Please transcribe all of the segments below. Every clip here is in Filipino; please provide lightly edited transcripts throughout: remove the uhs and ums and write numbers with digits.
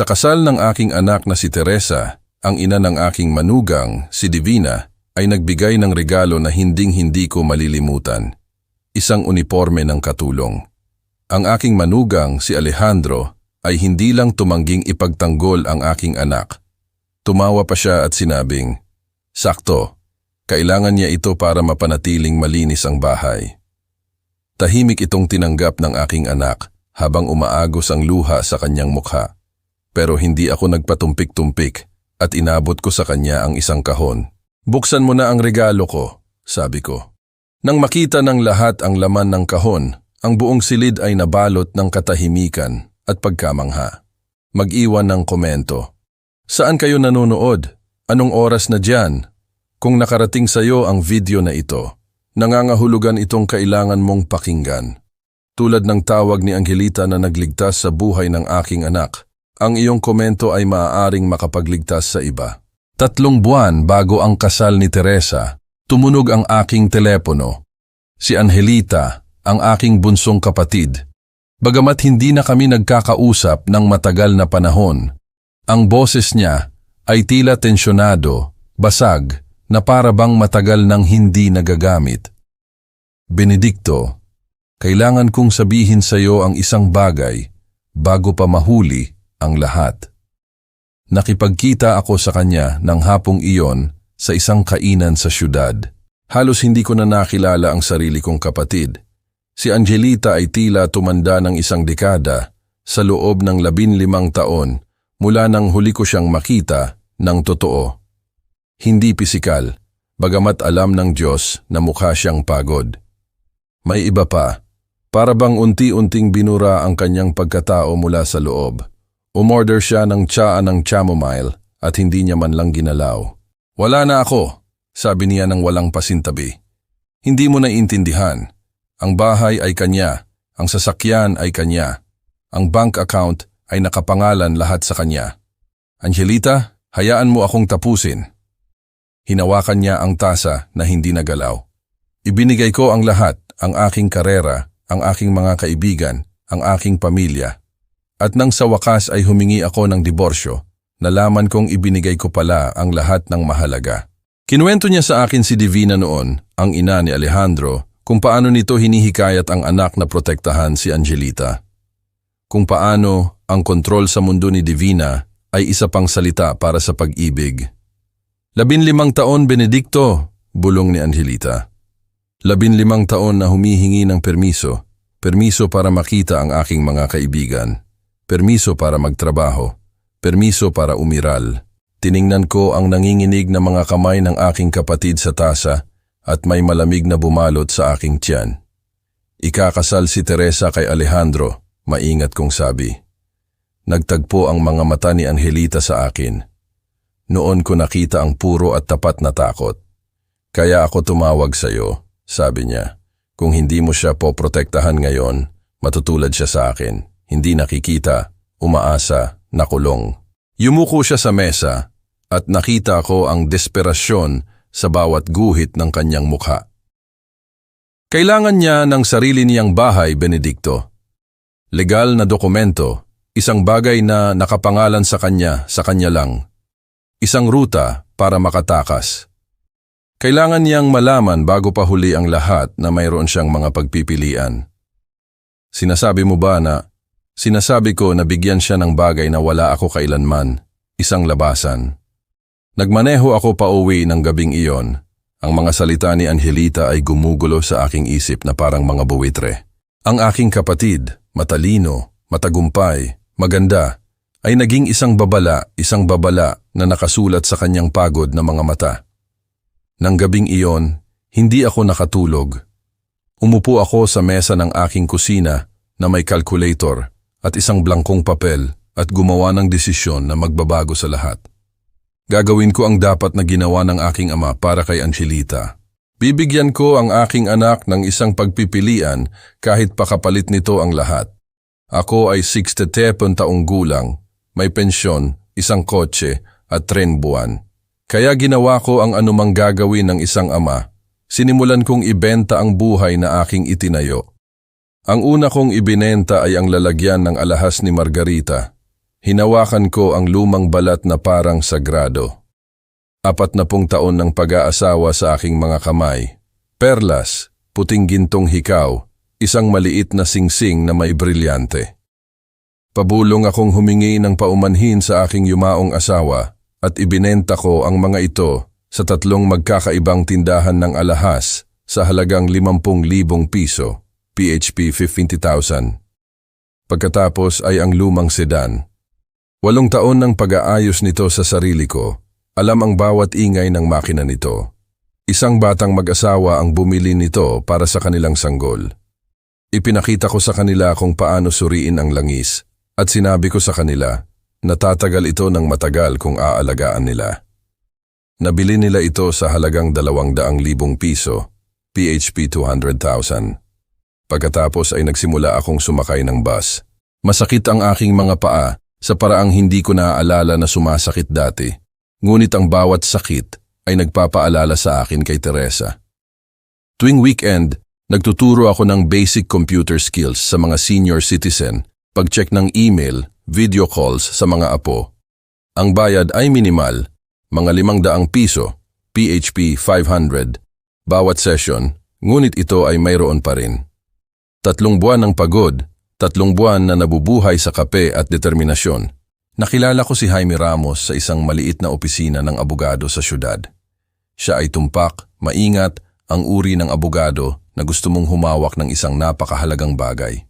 Sa kasal ng aking anak na si Teresa, ang ina ng aking manugang, si Divina, ay nagbigay ng regalo na hinding-hindi ko malilimutan. Isang uniforme ng katulong. Ang aking manugang, si Alejandro, ay hindi lang tumangging ipagtanggol ang aking anak. Tumawa pa siya at sinabing, "Sakto, kailangan niya ito para mapanatiling malinis ang bahay." Tahimik itong tinanggap ng aking anak habang umaagos ang luha sa kanyang mukha. Pero hindi ako nagpatumpik-tumpik at inabot ko sa kanya ang isang kahon. "Buksan mo na ang regalo ko," sabi ko. Nang makita ng lahat ang laman ng kahon, ang buong silid ay nabalot ng katahimikan at pagkamangha. Mag-iwan ng komento. "Saan kayo nanonood? Anong oras na diyan? Kung nakarating sa iyo ang video na ito, nangangahulugan itong kailangan mong pakinggan." Tulad ng tawag ni Angelita na nagligtas sa buhay ng aking anak, ang iyong komento ay maaaring makapagligtas sa iba. 3 buwan bago ang kasal ni Teresa, tumunog ang aking telepono. Si Angelita, ang aking bunsong kapatid. Bagamat hindi na kami nagkakausap ng matagal na panahon, ang boses niya ay tila tensyonado, basag, na para bang matagal nang hindi nagagamit. "Benedicto, kailangan kong sabihin sa iyo ang isang bagay bago pa mahuli ang lahat." Nakipagkita ako sa kanya ng hapong iyon sa isang kainan sa syudad. Halos hindi ko na nakilala ang sarili kong kapatid. Si Angelita ay tila tumanda ng 1 dekada sa loob ng 15 taon mula nang huli ko siyang makita ng totoo. Hindi pisikal, bagamat alam ng Diyos na mukha siyang pagod. May iba pa, para bang unti-unting binura ang kanyang pagkatao mula sa loob. Umorder siya ng tsaa ng chamomile at hindi niya man lang ginalaw. "Wala na ako," sabi niya ng walang pasintabi. "Hindi mo naiintindihan. Ang bahay ay kanya, ang sasakyan ay kanya, ang bank account ay nakapangalan lahat sa kanya. Angelita, hayaan mo akong tapusin." Hinawakan niya ang tasa na hindi nagalaw. "Ibinigay ko ang lahat, ang aking karera, ang aking mga kaibigan, ang aking pamilya. At nang sa wakas ay humingi ako ng diborsyo, nalaman kong ibinigay ko pala ang lahat ng mahalaga." Kinuwento niya sa akin si Divina noon, ang ina ni Alejandro, kung paano nito hinihikayat ang anak na protektahan si Angelita. Kung paano ang kontrol sa mundo ni Divina ay isa pang salita para sa pag-ibig. 15 taon, Benedicto, bulong ni Angelita. 15 taon na humihingi ng permiso para makita ang aking mga kaibigan. Permiso para magtrabaho, permiso para umiral. Tiningnan ko ang nanginginig na mga kamay ng aking kapatid sa tasa at may malamig na bumalot sa aking tiyan. "Ikakasal si Teresa kay Alejandro," maingat kong sabi. Nagtagpo ang mga mata ni Angelita sa akin. Noon ko nakita ang puro at tapat na takot. "Kaya ako tumawag sa iyo," sabi niya. "Kung hindi mo siya poprotektahan ngayon, matutulad siya sa akin. Hindi nakikita, umaasa, nakulong." Yumuko siya sa mesa at nakita ko ang desperasyon sa bawat guhit ng kanyang mukha. Kailangan niya ng sarili niyang bahay, Benedicto. Legal na dokumento, isang bagay na nakapangalan sa kanya lang. Isang ruta para makatakas. Kailangan niyang malaman bago pa huli ang lahat na mayroon siyang mga pagpipilian. Sinasabi ko na bigyan siya ng bagay na wala ako kailanman, isang labasan. Nagmaneho ako pauwi ng gabing iyon. Ang mga salita ni Angelita ay gumugulo sa aking isip na parang mga buwitre. Ang aking kapatid, matalino, matagumpay, maganda, ay naging isang babala na nakasulat sa kanyang pagod na mga mata. Nang gabing iyon, hindi ako nakatulog. Umupo ako sa mesa ng aking kusina na may calculator at isang blankong papel at gumawa ng desisyon na magbabago sa lahat. Gagawin ko ang dapat na ginawa ng aking ama para kay Angelita. Bibigyan ko ang aking anak ng isang pagpipilian kahit pakapalit nito ang lahat. Ako ay 67 taong gulang, may pensyon, isang kotse at 3 buwan. Kaya ginawa ko ang anumang gagawin ng isang ama. Sinimulan kong ibenta ang buhay na aking itinayo. Ang una kong ibinenta ay ang lalagyan ng alahas ni Margarita. Hinawakan ko ang lumang balat na parang sagrado. 40 taon ng pag-aasawa sa aking mga kamay. Perlas, puting gintong hikaw, isang maliit na singsing na may brilyante. Pabulong akong humingi ng paumanhin sa aking yumaong asawa at ibinenta ko ang mga ito sa 3 magkakaibang tindahan ng alahas sa halagang 50,000 piso, PHP 50,000. Pagkatapos ay ang lumang sedan. 8 taon ng pag-aayos nito sa sarili ko, alam ang bawat ingay ng makina nito. Isang batang mag-asawa ang bumili nito para sa kanilang sanggol. Ipinakita ko sa kanila kung paano suriin ang langis at sinabi ko sa kanila na tatagal ito ng matagal kung aalagaan nila. Nabili nila ito sa halagang 200,000 piso, PHP 200,000. Pagkatapos ay nagsimula akong sumakay ng bus. Masakit ang aking mga paa sa paraang hindi ko naaalala na sumasakit dati. Ngunit ang bawat sakit ay nagpapaalala sa akin kay Teresa. Tuwing weekend, nagtuturo ako ng basic computer skills sa mga senior citizen, pag-check ng email, video calls sa mga apo. Ang bayad ay minimal, mga 500 piso, PHP 500, bawat session, ngunit ito ay mayroon pa rin. 3 buwan ng pagod, 3 buwan na nabubuhay sa kape at determinasyon. Nakilala ko si Jaime Ramos sa isang maliit na opisina ng abogado sa syudad. Siya ay tumpak, maingat, ang uri ng abogado na gusto mong humawak ng isang napakahalagang bagay.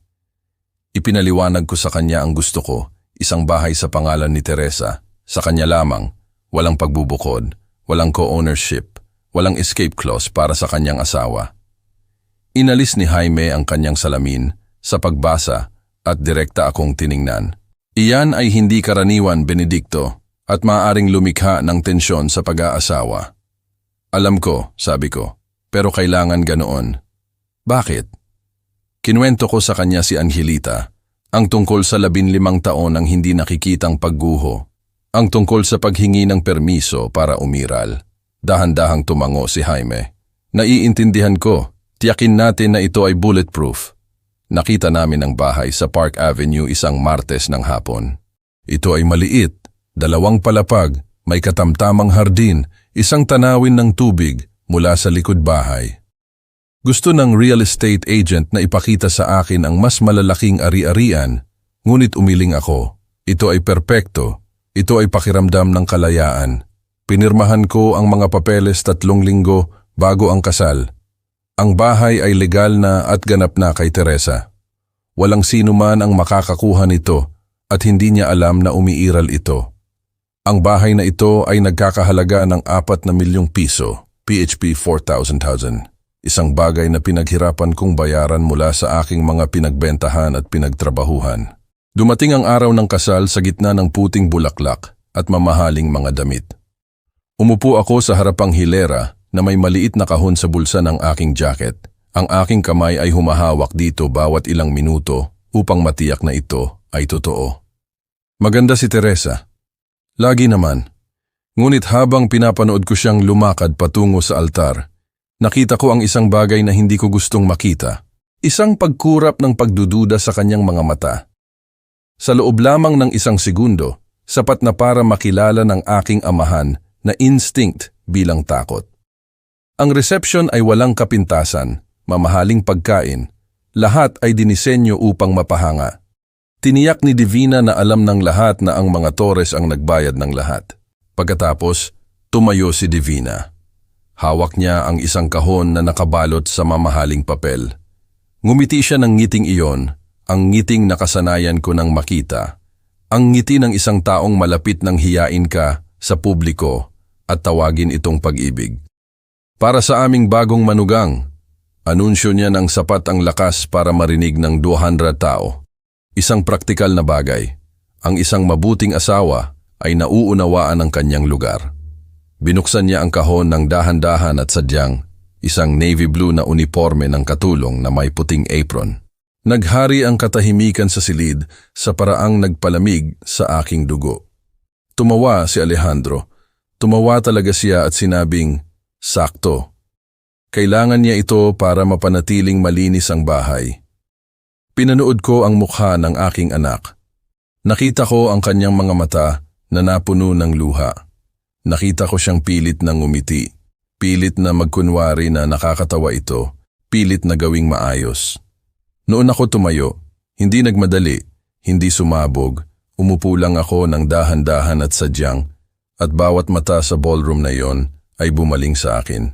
Ipinaliwanag ko sa kanya ang gusto ko, isang bahay sa pangalan ni Teresa, sa kanya lamang, walang pagbubukod, walang co-ownership, walang escape clause para sa kanyang asawa. Inalis ni Jaime ang kanyang salamin sa pagbasa at direkta akong tiningnan. Iyan ay hindi karaniwan, Benedicto, at maaaring lumikha ng tensyon sa pag-aasawa. Alam ko, sabi ko, pero kailangan ganoon. Bakit? Kinuwento ko sa kanya si Angelita, ang tungkol sa 15 taon ng hindi nakikitang pagguho, ang tungkol sa paghingi ng permiso para umiral. Dahan-dahang tumango si Jaime. Naiintindihan ko, tiyakin natin na ito ay bulletproof. Nakita namin ang bahay sa Park Avenue isang Martes ng hapon. Ito ay maliit, 2 palapag, may katamtamang hardin, isang tanawin ng tubig mula sa likod bahay. Gusto ng real estate agent na ipakita sa akin ang mas malalaking ari-arian, ngunit umiling ako. Ito ay perpekto, ito ay pakiramdam ng kalayaan. Pinirmahan ko ang mga papeles 3 linggo bago ang kasal. Ang bahay ay legal na at ganap na kay Teresa. Walang sino man ang makakakuha nito at hindi niya alam na umiiral ito. Ang bahay na ito ay nagkakahalaga ng 4 na milyong piso, PHP 4,000. Isang bagay na pinaghirapan kong bayaran mula sa aking mga pinagbentahan at pinagtrabahuhan. Dumating ang araw ng kasal sa gitna ng puting bulaklak at mamahaling mga damit. Umupo ako sa harapang hilera na may maliit na kahon sa bulsa ng aking jacket. Ang aking kamay ay humahawak dito bawat ilang minuto upang matiyak na ito ay totoo. Maganda si Teresa. Lagi naman. Ngunit habang pinapanood ko siyang lumakad patungo sa altar, nakita ko ang isang bagay na hindi ko gustong makita. Isang pagkurap ng pagdududa sa kanyang mga mata. Sa loob lamang ng 1 segundo, sapat na para makilala ng aking amahan na instinct bilang takot. Ang reception ay walang kapintasan, mamahaling pagkain, lahat ay dinisenyo upang mapahanga. Tiniyak ni Divina na alam ng lahat na ang mga Torres ang nagbayad ng lahat. Pagkatapos, tumayo si Divina. Hawak niya ang isang kahon na nakabalot sa mamahaling papel. Ngumiti siya ng ngiting iyon, ang ngiting nakasanayan ko nang makita. Ang ngiti ng isang taong malapit nang hiyain ka sa publiko at tawagin itong pag-ibig. Para sa aming bagong manugang, anunsyo niya ng sapat ang lakas para marinig ng 200 tao. Isang praktikal na bagay. Ang isang mabuting asawa ay nauunawaan ang kanyang lugar. Binuksan niya ang kahon ng dahan-dahan at sadyang isang navy blue na uniforme ng katulong na may puting apron. Naghari ang katahimikan sa silid sa paraang nagpalamig sa aking dugo. Tumawa si Alejandro. Tumawa talaga siya at sinabing, sakto. Kailangan niya ito para mapanatiling malinis ang bahay. Pinanood ko ang mukha ng aking anak. Nakita ko ang kanyang mga mata na napuno ng luha. Nakita ko siyang pilit na ngumiti, pilit na magkunwari na nakakatawa ito, pilit na gawing maayos. Noon ako tumayo, hindi nagmadali, hindi sumabog, umupo lang ako ng dahan-dahan at sadyang, at bawat mata sa ballroom na yon ay bumaling sa akin.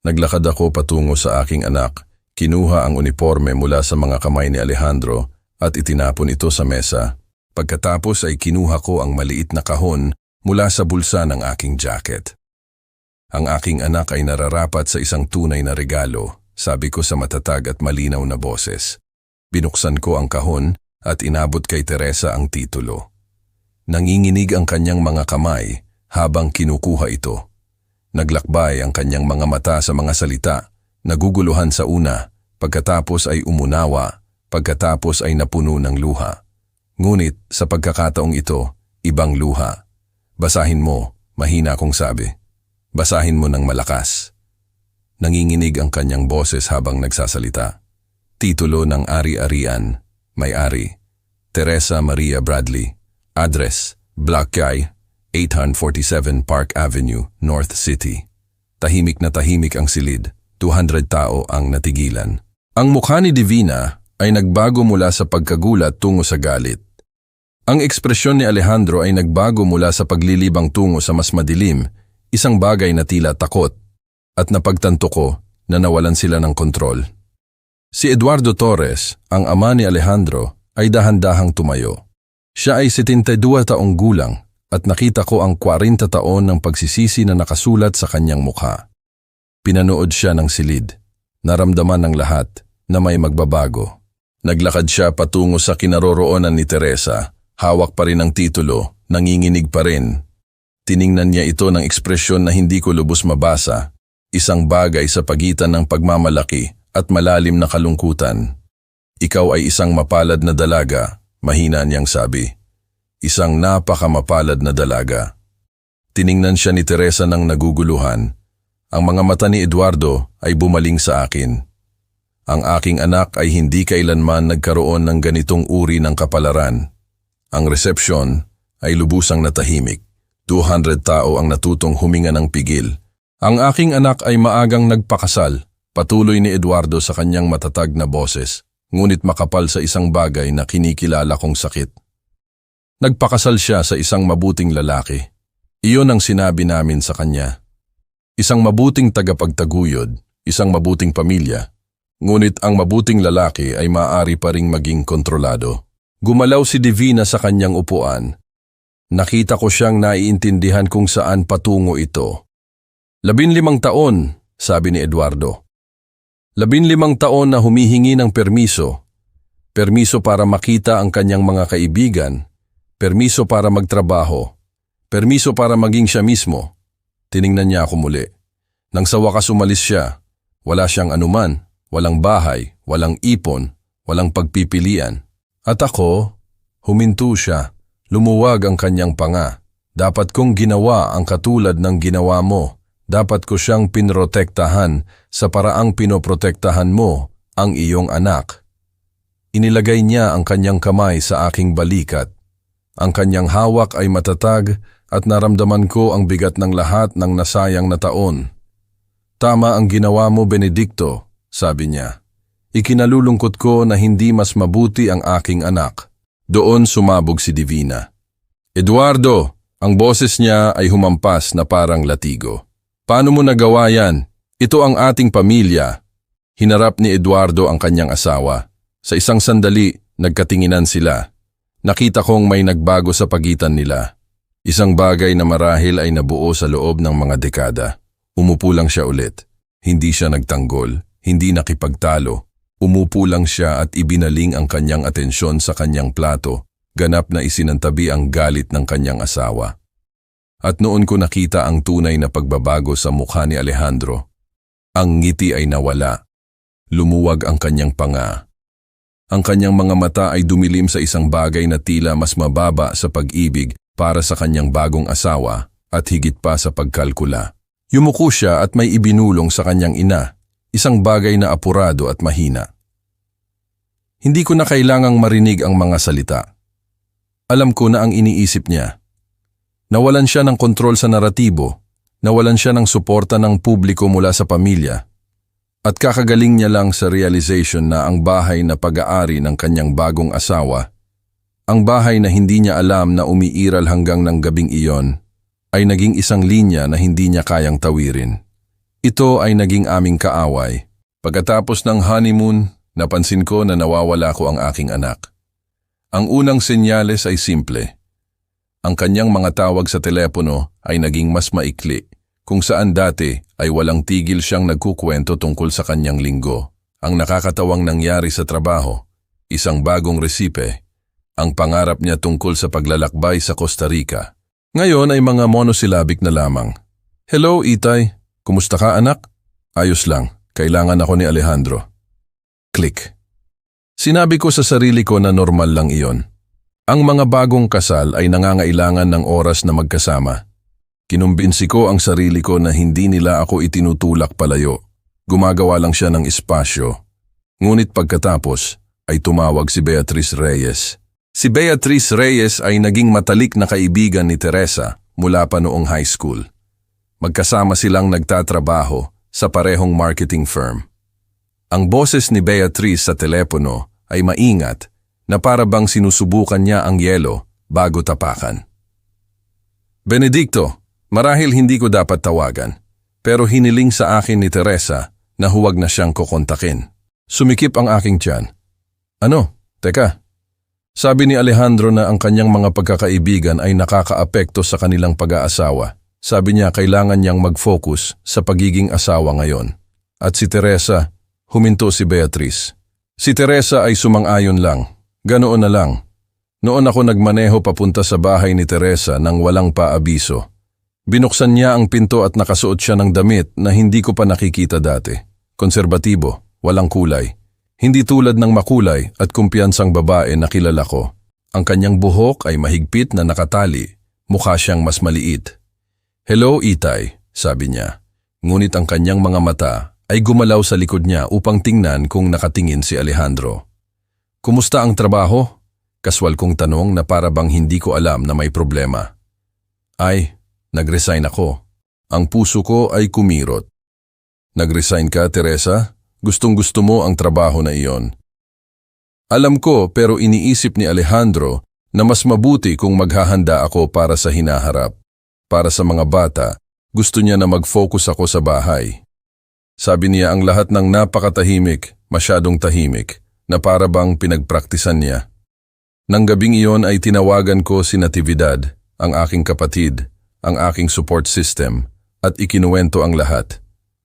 Naglakad ako patungo sa aking anak, kinuha ang uniforme mula sa mga kamay ni Alejandro at itinapon ito sa mesa. Pagkatapos ay kinuha ko ang maliit na kahon mula sa bulsa ng aking jacket. Ang aking anak ay nararapat sa isang tunay na regalo, sabi ko sa matatag at malinaw na boses. Binuksan ko ang kahon at inabot kay Teresa ang titulo. Nanginginig ang kanyang mga kamay habang kinukuha ito. Naglakbay ang kanyang mga mata sa mga salita, naguguluhan sa una, pagkatapos ay umunawa, pagkatapos ay napuno ng luha. Ngunit sa pagkakataong ito, ibang luha. Basahin mo, mahina kong sabi. Basahin mo ng malakas. Nanginginig ang kanyang boses habang nagsasalita. Titulo ng ari-arian, may-ari, Teresa Maria Bradley. Address, Black Guy, 847 Park Avenue, North City. Tahimik na tahimik ang silid, 200 tao ang natigilan. Ang mukha ni Divina ay nagbago mula sa pagkagulat tungo sa galit. Ang ekspresyon ni Alejandro ay nagbago mula sa paglilibang tungo sa mas madilim, isang bagay na tila takot, at napagtanto ko na nawalan sila ng kontrol. Si Eduardo Torres, ang ama ni Alejandro, ay dahan-dahang tumayo. Siya ay 72 taong gulang at nakita ko ang 40 taon ng pagsisisi na nakasulat sa kanyang mukha. Pinanood siya ng silid. Naramdaman ng lahat na may magbabago. Naglakad siya patungo sa kinaroroonan ni Teresa. Hawak pa rin ang titulo, nanginginig pa rin. Tiningnan niya ito ng ekspresyon na hindi ko lubos mabasa. Isang bagay sa pagitan ng pagmamalaki at malalim na kalungkutan. Ikaw ay isang mapalad na dalaga, mahina niyang sabi. Isang napakamapalad na dalaga. Tiningnan siya ni Teresa ng naguguluhan. Ang mga mata ni Eduardo ay bumaling sa akin. Ang aking anak ay hindi kailanman nagkaroon ng ganitong uri ng kapalaran. Ang resepsyon ay lubusang natahimik. 200 tao ang natutong huminga ng pigil. Ang aking anak ay maagang nagpakasal, patuloy ni Eduardo sa kanyang matatag na boses, ngunit makapal sa isang bagay na kinikilala kong sakit. Nagpakasal siya sa isang mabuting lalaki. Iyon ang sinabi namin sa kanya. Isang mabuting tagapagtaguyod, isang mabuting pamilya. Ngunit ang mabuting lalaki ay maaari pa ring maging kontrolado. Gumalaw si Divina sa kanyang upuan. Nakita ko siyang naiintindihan kung saan patungo ito. 15 taon, sabi ni Eduardo. 15 taon na humihingi ng permiso. Permiso para makita ang kanyang mga kaibigan. Permiso para magtrabaho. Permiso para maging siya mismo. Tiningnan niya ako muli. Nang sa wakas umalis siya, wala siyang anuman. Walang bahay, walang ipon, walang pagpipilian. At ako, huminto siya. Lumuwag ang kanyang panga. Dapat kong ginawa ang katulad ng ginawa mo. Dapat ko siyang pinrotektahan sa paraang pinoprotektahan mo ang iyong anak. Inilagay niya ang kanyang kamay sa aking balikat. Ang kanyang hawak ay matatag at naramdaman ko ang bigat ng lahat ng nasayang na taon. Tama ang ginawa mo, Benedicto. Sabi niya, ikinalulungkot ko na hindi mas mabuti ang aking anak. Doon sumabog si Divina. Eduardo, ang boses niya ay humampas na parang latigo. Paano mo nagawa yan? Ito ang ating pamilya. Hinarap ni Eduardo ang kanyang asawa. Sa isang sandali, nagkatinginan sila. Nakita kong may nagbago sa pagitan nila. Isang bagay na marahil ay nabuo sa loob ng mga dekada. Umupo lang siya ulit. Hindi siya nagtanggol. Hindi nakipagtalo. Umupo lang siya at ibinaling ang kanyang atensyon sa kanyang plato, ganap na isinantabi ang galit ng kanyang asawa. At noon ko nakita ang tunay na pagbabago sa mukha ni Alejandro. Ang ngiti ay nawala. Lumuwag ang kanyang panga. Ang kanyang mga mata ay dumilim sa isang bagay na tila mas mababa sa pag-ibig para sa kanyang bagong asawa at higit pa sa pagkalkula. Yumuko siya at may ibinulong sa kanyang ina. Isang bagay na apurado at mahina. Hindi ko na kailangang marinig ang mga salita. Alam ko na ang iniisip niya. Nawalan siya ng kontrol sa naratibo, nawalan siya ng suporta ng publiko mula sa pamilya, at kakagaling niya lang sa realization na ang bahay na pag-aari ng kanyang bagong asawa, ang bahay na hindi niya alam na umiiral hanggang ng gabing iyon, ay naging isang linya na hindi niya kayang tawirin. Ito ay naging aming kaaway. Pagkatapos ng honeymoon, napansin ko na nawawala ko ang aking anak. Ang unang senyales ay simple. Ang kanyang mga tawag sa telepono ay naging mas maikli, kung saan dati ay walang tigil siyang nagkukwento tungkol sa kanyang linggo. Ang nakakatawang nangyari sa trabaho, isang bagong resipe, ang pangarap niya tungkol sa paglalakbay sa Costa Rica. Ngayon ay mga monosyllabic na lamang. Hello, Itay. Kumusta ka, anak? Ayos lang. Kailangan ako ni Alejandro. Click. Sinabi ko sa sarili ko na normal lang iyon. Ang mga bagong kasal ay nangangailangan ng oras na magkasama. Kinumbinsi ko ang sarili ko na hindi nila ako itinutulak palayo. Gumagawa lang siya ng espasyo. Ngunit pagkatapos ay tumawag si Beatrice Reyes. Si Beatrice Reyes ay naging matalik na kaibigan ni Teresa mula pa noong high school. Magkasama silang nagtatrabaho sa parehong marketing firm. Ang boses ni Beatrice sa telepono ay maingat na para bang sinusubukan niya ang yelo bago tapakan. Benedicto, marahil hindi ko dapat tawagan, pero hiniling sa akin ni Teresa na huwag na siyang kukontakin. Sumikip ang aking tiyan. Ano? Teka. Sabi ni Alejandro na ang kanyang mga pagkakaibigan ay nakakaapekto sa kanilang pag-aasawa. Sabi niya kailangan niyang mag-focus sa pagiging asawa ngayon. At si Teresa, huminto si Beatrice. Si Teresa ay sumang-ayon lang. Ganoon na lang. Noon ako nagmaneho papunta sa bahay ni Teresa nang walang paabiso. Binuksan niya ang pinto at nakasuot siya ng damit na hindi ko pa nakikita dati. Konserbatibo, walang kulay. Hindi tulad ng makulay at kumpiyansang babae na kilala ko. Ang kanyang buhok ay mahigpit na nakatali, mukha siyang mas maliit. Hello, Itay, sabi niya. Ngunit ang kanyang mga mata ay gumalaw sa likod niya upang tingnan kung nakatingin si Alejandro. Kumusta ang trabaho? Kaswal kong tanong na para bang hindi ko alam na may problema. Ay, nag-resign ako. Ang puso ko ay kumirot. Nag-resign ka, Teresa? Gustong-gusto mo ang trabaho na iyon. Alam ko pero iniisip ni Alejandro na mas mabuti kung maghahanda ako para sa hinaharap. Para sa mga bata, gusto niya na mag-focus ako sa bahay. Sabi niya ang lahat ng napakatahimik, masyadong tahimik, na para bang pinagpraktisan niya. Nang gabing iyon ay tinawagan ko si Natividad, ang aking kapatid, ang aking support system, at ikinuwento ang lahat.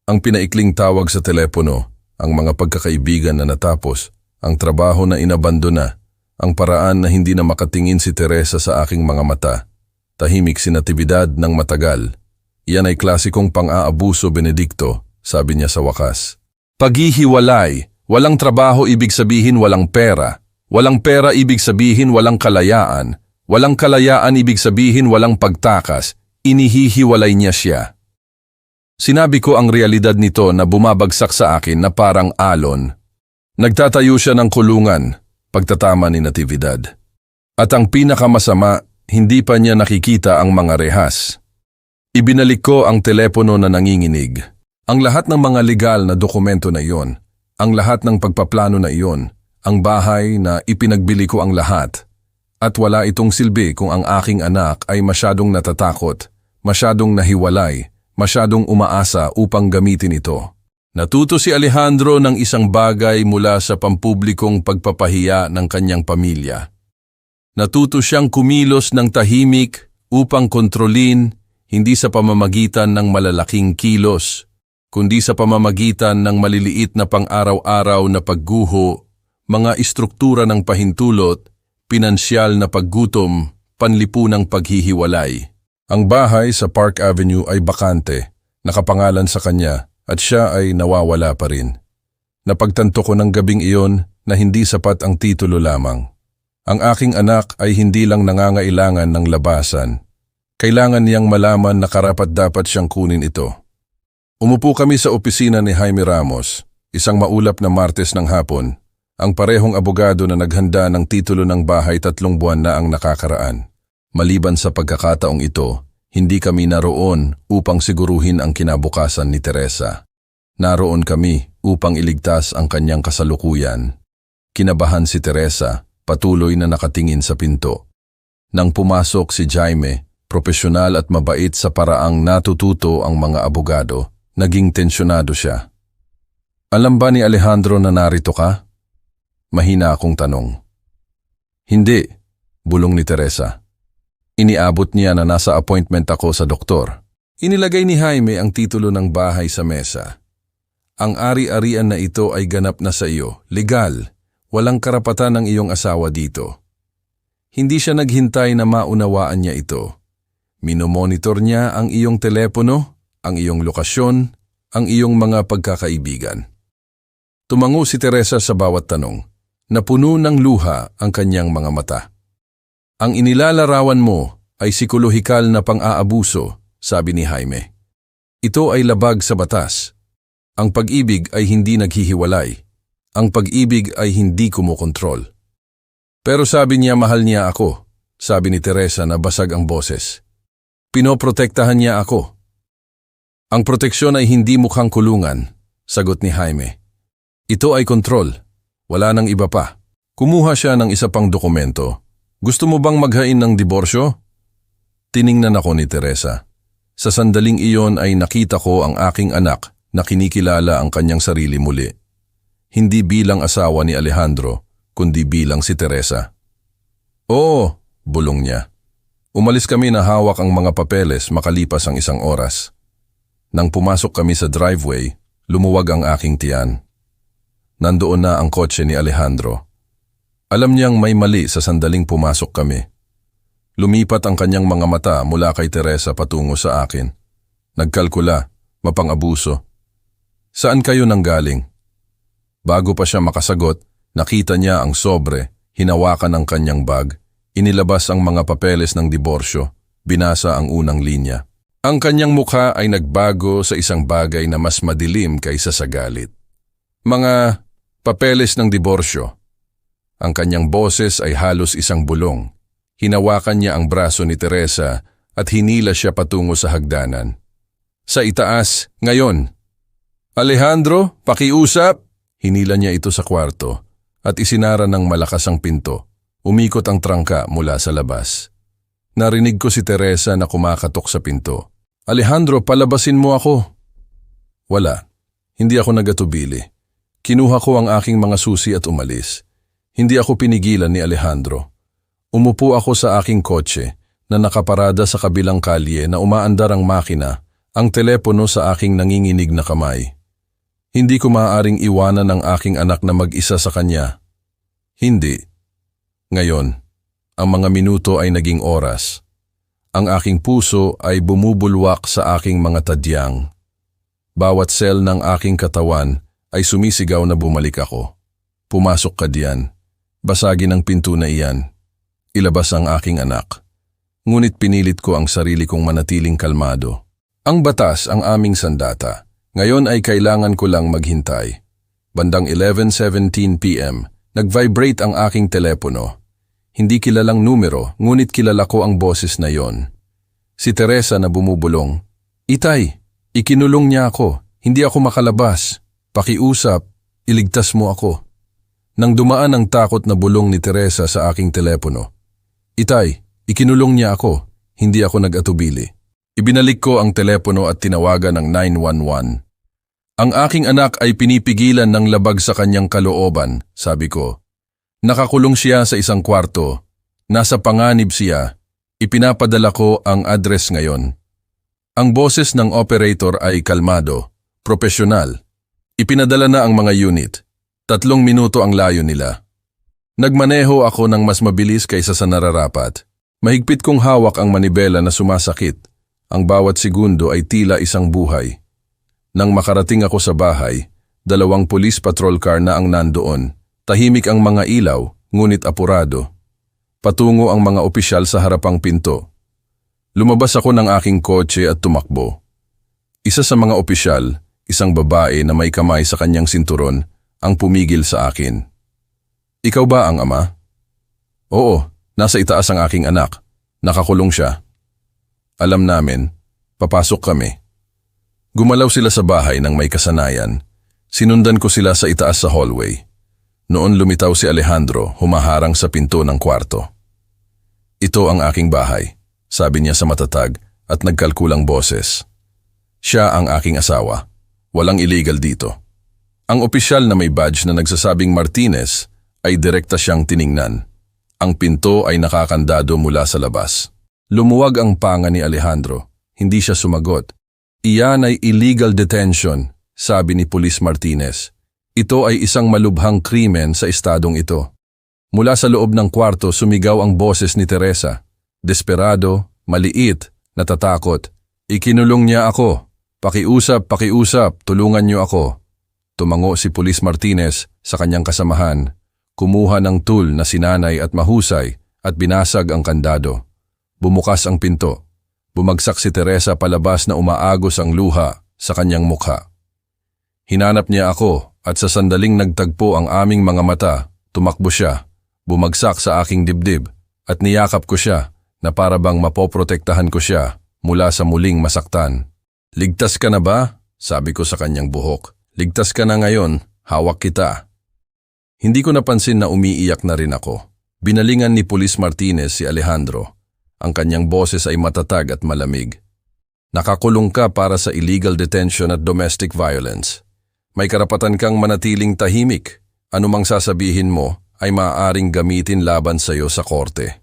Ang pinaikling tawag sa telepono, ang mga pagkakaibigan na natapos, ang trabaho na inabandona, ang paraan na hindi na makatingin si Teresa sa aking mga mata. Tahimik si Natividad ng matagal. Iyan ay klasikong pang-aabuso, Benedicto, sabi niya sa wakas. Paghihiwalay, walang trabaho ibig sabihin walang pera. Walang pera ibig sabihin walang kalayaan. Walang kalayaan ibig sabihin walang pagtakas. Inihihiwalay niya siya. Sinabi ko ang realidad nito na bumabagsak sa akin na parang alon. Nagtatayo siya ng kulungan, pagtatama ni Natividad. At ang pinakamasama, hindi pa niya nakikita ang mga rehas. Ibinalik ko ang telepono na nanginginig. Ang lahat ng mga legal na dokumento na iyon, ang lahat ng pagpaplano na iyon, ang bahay na ipinagbili ko ang lahat. At wala itong silbi kung ang aking anak ay masyadong natatakot, masyadong nahiwalay, masyadong umaasa upang gamitin ito. Natuto si Alejandro ng isang bagay mula sa pampublikong pagpapahiya ng kanyang pamilya. Natuto siyang kumilos ng tahimik upang kontrolin, hindi sa pamamagitan ng malalaking kilos, kundi sa pamamagitan ng maliliit na pang-araw-araw na pagguho, mga istruktura ng pahintulot, pinansyal na paggutom, panlipunang paghihiwalay. Ang bahay sa Park Avenue ay bakante, nakapangalan sa kanya at siya ay nawawala pa rin. Napagtanto ko ng gabing iyon na hindi sapat ang titulo lamang. Ang aking anak ay hindi lang nangangailangan ng labasan. Kailangan niyang malaman na karapat-dapat siyang kunin ito. Umupo kami sa opisina ni Jaime Ramos, isang maulap na Martes ng hapon. Ang parehong abogado na naghanda ng titulo ng bahay 3 buwan na ang nakakaraan. Maliban sa pagkakataong ito, hindi kami naroon upang siguruhin ang kinabukasan ni Teresa. Naroon kami upang iligtas ang kanyang kasalukuyan. Kinabahan si Teresa, patuloy na nakatingin sa pinto. Nang pumasok si Jaime, propesyonal at mabait sa paraang natututo ang mga abogado, naging tensyonado siya. Alam ba ni Alejandro na narito ka? Mahina akong tanong. Hindi, bulong ni Teresa. Iniabot niya na nasa appointment ako sa doktor. Inilagay ni Jaime ang titulo ng bahay sa mesa. Ang ari-arian na ito ay ganap na sa iyo, legal. Walang karapatan ng iyong asawa dito. Hindi siya naghintay na maunawaan niya ito. Minomonitor niya ang iyong telepono, ang iyong lokasyon, ang iyong mga pagkakaibigan. Tumango si Teresa sa bawat tanong. Napuno ng luha ang kanyang mga mata. Ang inilalarawan mo ay psikolohikal na pang-aabuso, sabi ni Jaime. Ito ay labag sa batas. Ang pag-ibig ay hindi naghihiwalay. Ang pag-ibig ay hindi kumokontrol. Pero sabi niya mahal niya ako, sabi ni Teresa na basag ang boses. Pinoprotektahan niya ako. Ang proteksyon ay hindi mukhang kulungan, sagot ni Jaime. Ito ay kontrol. Wala nang iba pa. Kumuha siya ng isa pang dokumento. Gusto mo bang maghain ng diborsyo? Tiningnan ako ni Teresa. Sa sandaling iyon ay nakita ko ang aking anak na kinikilala ang kanyang sarili muli. Hindi bilang asawa ni Alejandro, kundi bilang si Teresa. Oo, bulong niya. Umalis kami na hawak ang mga papeles makalipas ang 1 oras. Nang pumasok kami sa driveway, lumuwag ang aking tiyan. Nandoon na ang kotse ni Alejandro. Alam niyang may mali sa sandaling pumasok kami. Lumipat ang kanyang mga mata mula kay Teresa patungo sa akin. Nagkalkula, mapang-abuso. Saan kayo nanggaling? Bago pa siya makasagot, nakita niya ang sobre, hinawakan ang kanyang bag, inilabas ang mga papeles ng diborsyo, binasa ang unang linya. Ang kanyang mukha ay nagbago sa isang bagay na mas madilim kaysa sa galit. Mga papeles ng diborsyo. Ang kanyang boses ay halos isang bulong. Hinawakan niya ang braso ni Teresa at hinila siya patungo sa hagdanan. Sa itaas, ngayon. Alejandro, pakiusap! Hinila niya ito sa kwarto at isinara ng malakas ang pinto. Umikot ang trangka mula sa labas. Narinig ko si Teresa na kumakatok sa pinto. Alejandro, palabasin mo ako. Wala. Hindi ako nagatubili. Kinuha ko ang aking mga susi at umalis. Hindi ako pinigilan ni Alejandro. Umupo ako sa aking kotse na nakaparada sa kabilang kalye na umaandar ang makina, ang telepono sa aking nanginginig na kamay. Hindi ko maaaring iwanan ang aking anak na mag-isa sa kanya. Hindi. Ngayon, ang mga minuto ay naging oras. Ang aking puso ay bumubulwak sa aking mga tadyang. Bawat sel ng aking katawan ay sumisigaw na bumalik ako. Pumasok ka diyan. Basagin ang pinto na iyan. Ilabas ang aking anak. Ngunit pinilit ko ang sarili kong manatiling kalmado. Ang batas ang aming sandata. Ngayon ay kailangan ko lang maghintay. Bandang 11:17 p.m., nag-vibrate ang aking telepono. Hindi kilalang numero, ngunit kilala ko ang boses na yon. Si Teresa na bumubulong. Itay, ikinulong niya ako. Hindi ako makalabas. Pakiusap, iligtas mo ako. Nang dumaan ang takot na bulong ni Teresa sa aking telepono. Itay, ikinulong niya ako. Hindi ako nag-atubili. Ibinalik ko ang telepono at tinawagan ng 911. Ang aking anak ay pinipigilan ng labag sa kanyang kalooban, sabi ko. Nakakulong siya sa isang kwarto. Nasa panganib siya. Ipinapadala ko ang address ngayon. Ang boses ng operator ay kalmado, propesyonal. Ipinadala na ang mga unit. 3 minuto ang layo nila. Nagmaneho ako ng mas mabilis kaysa sa nararapat. Mahigpit kong hawak ang manibela na sumasakit. Ang bawat segundo ay tila isang buhay. Nang makarating ako sa bahay, 2 police patrol car na ang nandoon. Tahimik ang mga ilaw, ngunit apurado. Patungo ang mga opisyal sa harapang pinto. Lumabas ako ng aking kotse at tumakbo. Isa sa mga opisyal, isang babae na may kamay sa kanyang sinturon, ang pumigil sa akin. Ikaw ba ang ama? Oo, nasa itaas ang aking anak. Nakakulong siya. Alam namin, papasok kami. Gumalaw sila sa bahay ng may kasanayan. Sinundan ko sila sa itaas sa hallway. Noon lumitaw si Alejandro, humaharang sa pinto ng kwarto. Ito ang aking bahay, sabi niya sa matatag at nagkalkulang boses. Siya ang aking asawa. Walang illegal dito. Ang opisyal na may badge na nagsasabing Martinez ay direkta siyang tiningnan. Ang pinto ay nakakandado mula sa labas. Lumuwag ang panga ni Alejandro. Hindi siya sumagot. Iyan ay illegal detention, sabi ni Pulis Martinez. Ito ay isang malubhang krimen sa estadong ito. Mula sa loob ng kwarto sumigaw ang boses ni Teresa. Desperado, maliit, natatakot. Ikinulong niya ako. Pakiusap, tulungan niyo ako. Tumango si Pulis Martinez sa kanyang kasamahan. Kumuha ng tool na sinanay at mahusay at binasag ang kandado. Bumukas ang pinto. Bumagsak si Teresa palabas na umaagos ang luha sa kanyang mukha. Hinanap niya ako at sa sandaling nagtagpo ang aming mga mata, tumakbo siya, bumagsak sa aking dibdib at niyakap ko siya na para bang mapoprotektahan ko siya mula sa muling masaktan. Ligtas ka na ba? Sabi ko sa kanyang buhok. Ligtas ka na ngayon, hawak kita. Hindi ko napansin na umiiyak na rin ako. Binalingan ni Pulis Martinez si Alejandro. Ang kanyang boses ay matatag at malamig. Nakakulong ka para sa illegal detention at domestic violence. May karapatan kang manatiling tahimik. Anumang sasabihin mo ay maaaring gamitin laban sa iyo sa korte.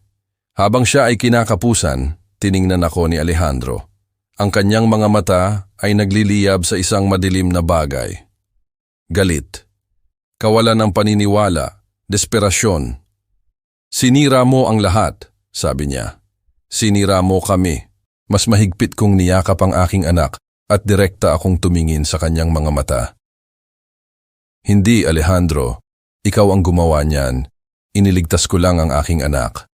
Habang siya ay kinakapusan, tiningnan ako ni Alejandro. Ang kanyang mga mata ay nagliliyab sa isang madilim na bagay. Galit. Kawalan ng paniniwala. Desperasyon. Sinira mo ang lahat, sabi niya. Sinira mo kami. Mas mahigpit kong niyakap ang aking anak at direkta akong tumingin sa kanyang mga mata. Hindi, Alejandro. Ikaw ang gumawa niyan. Iniligtas ko lang ang aking anak.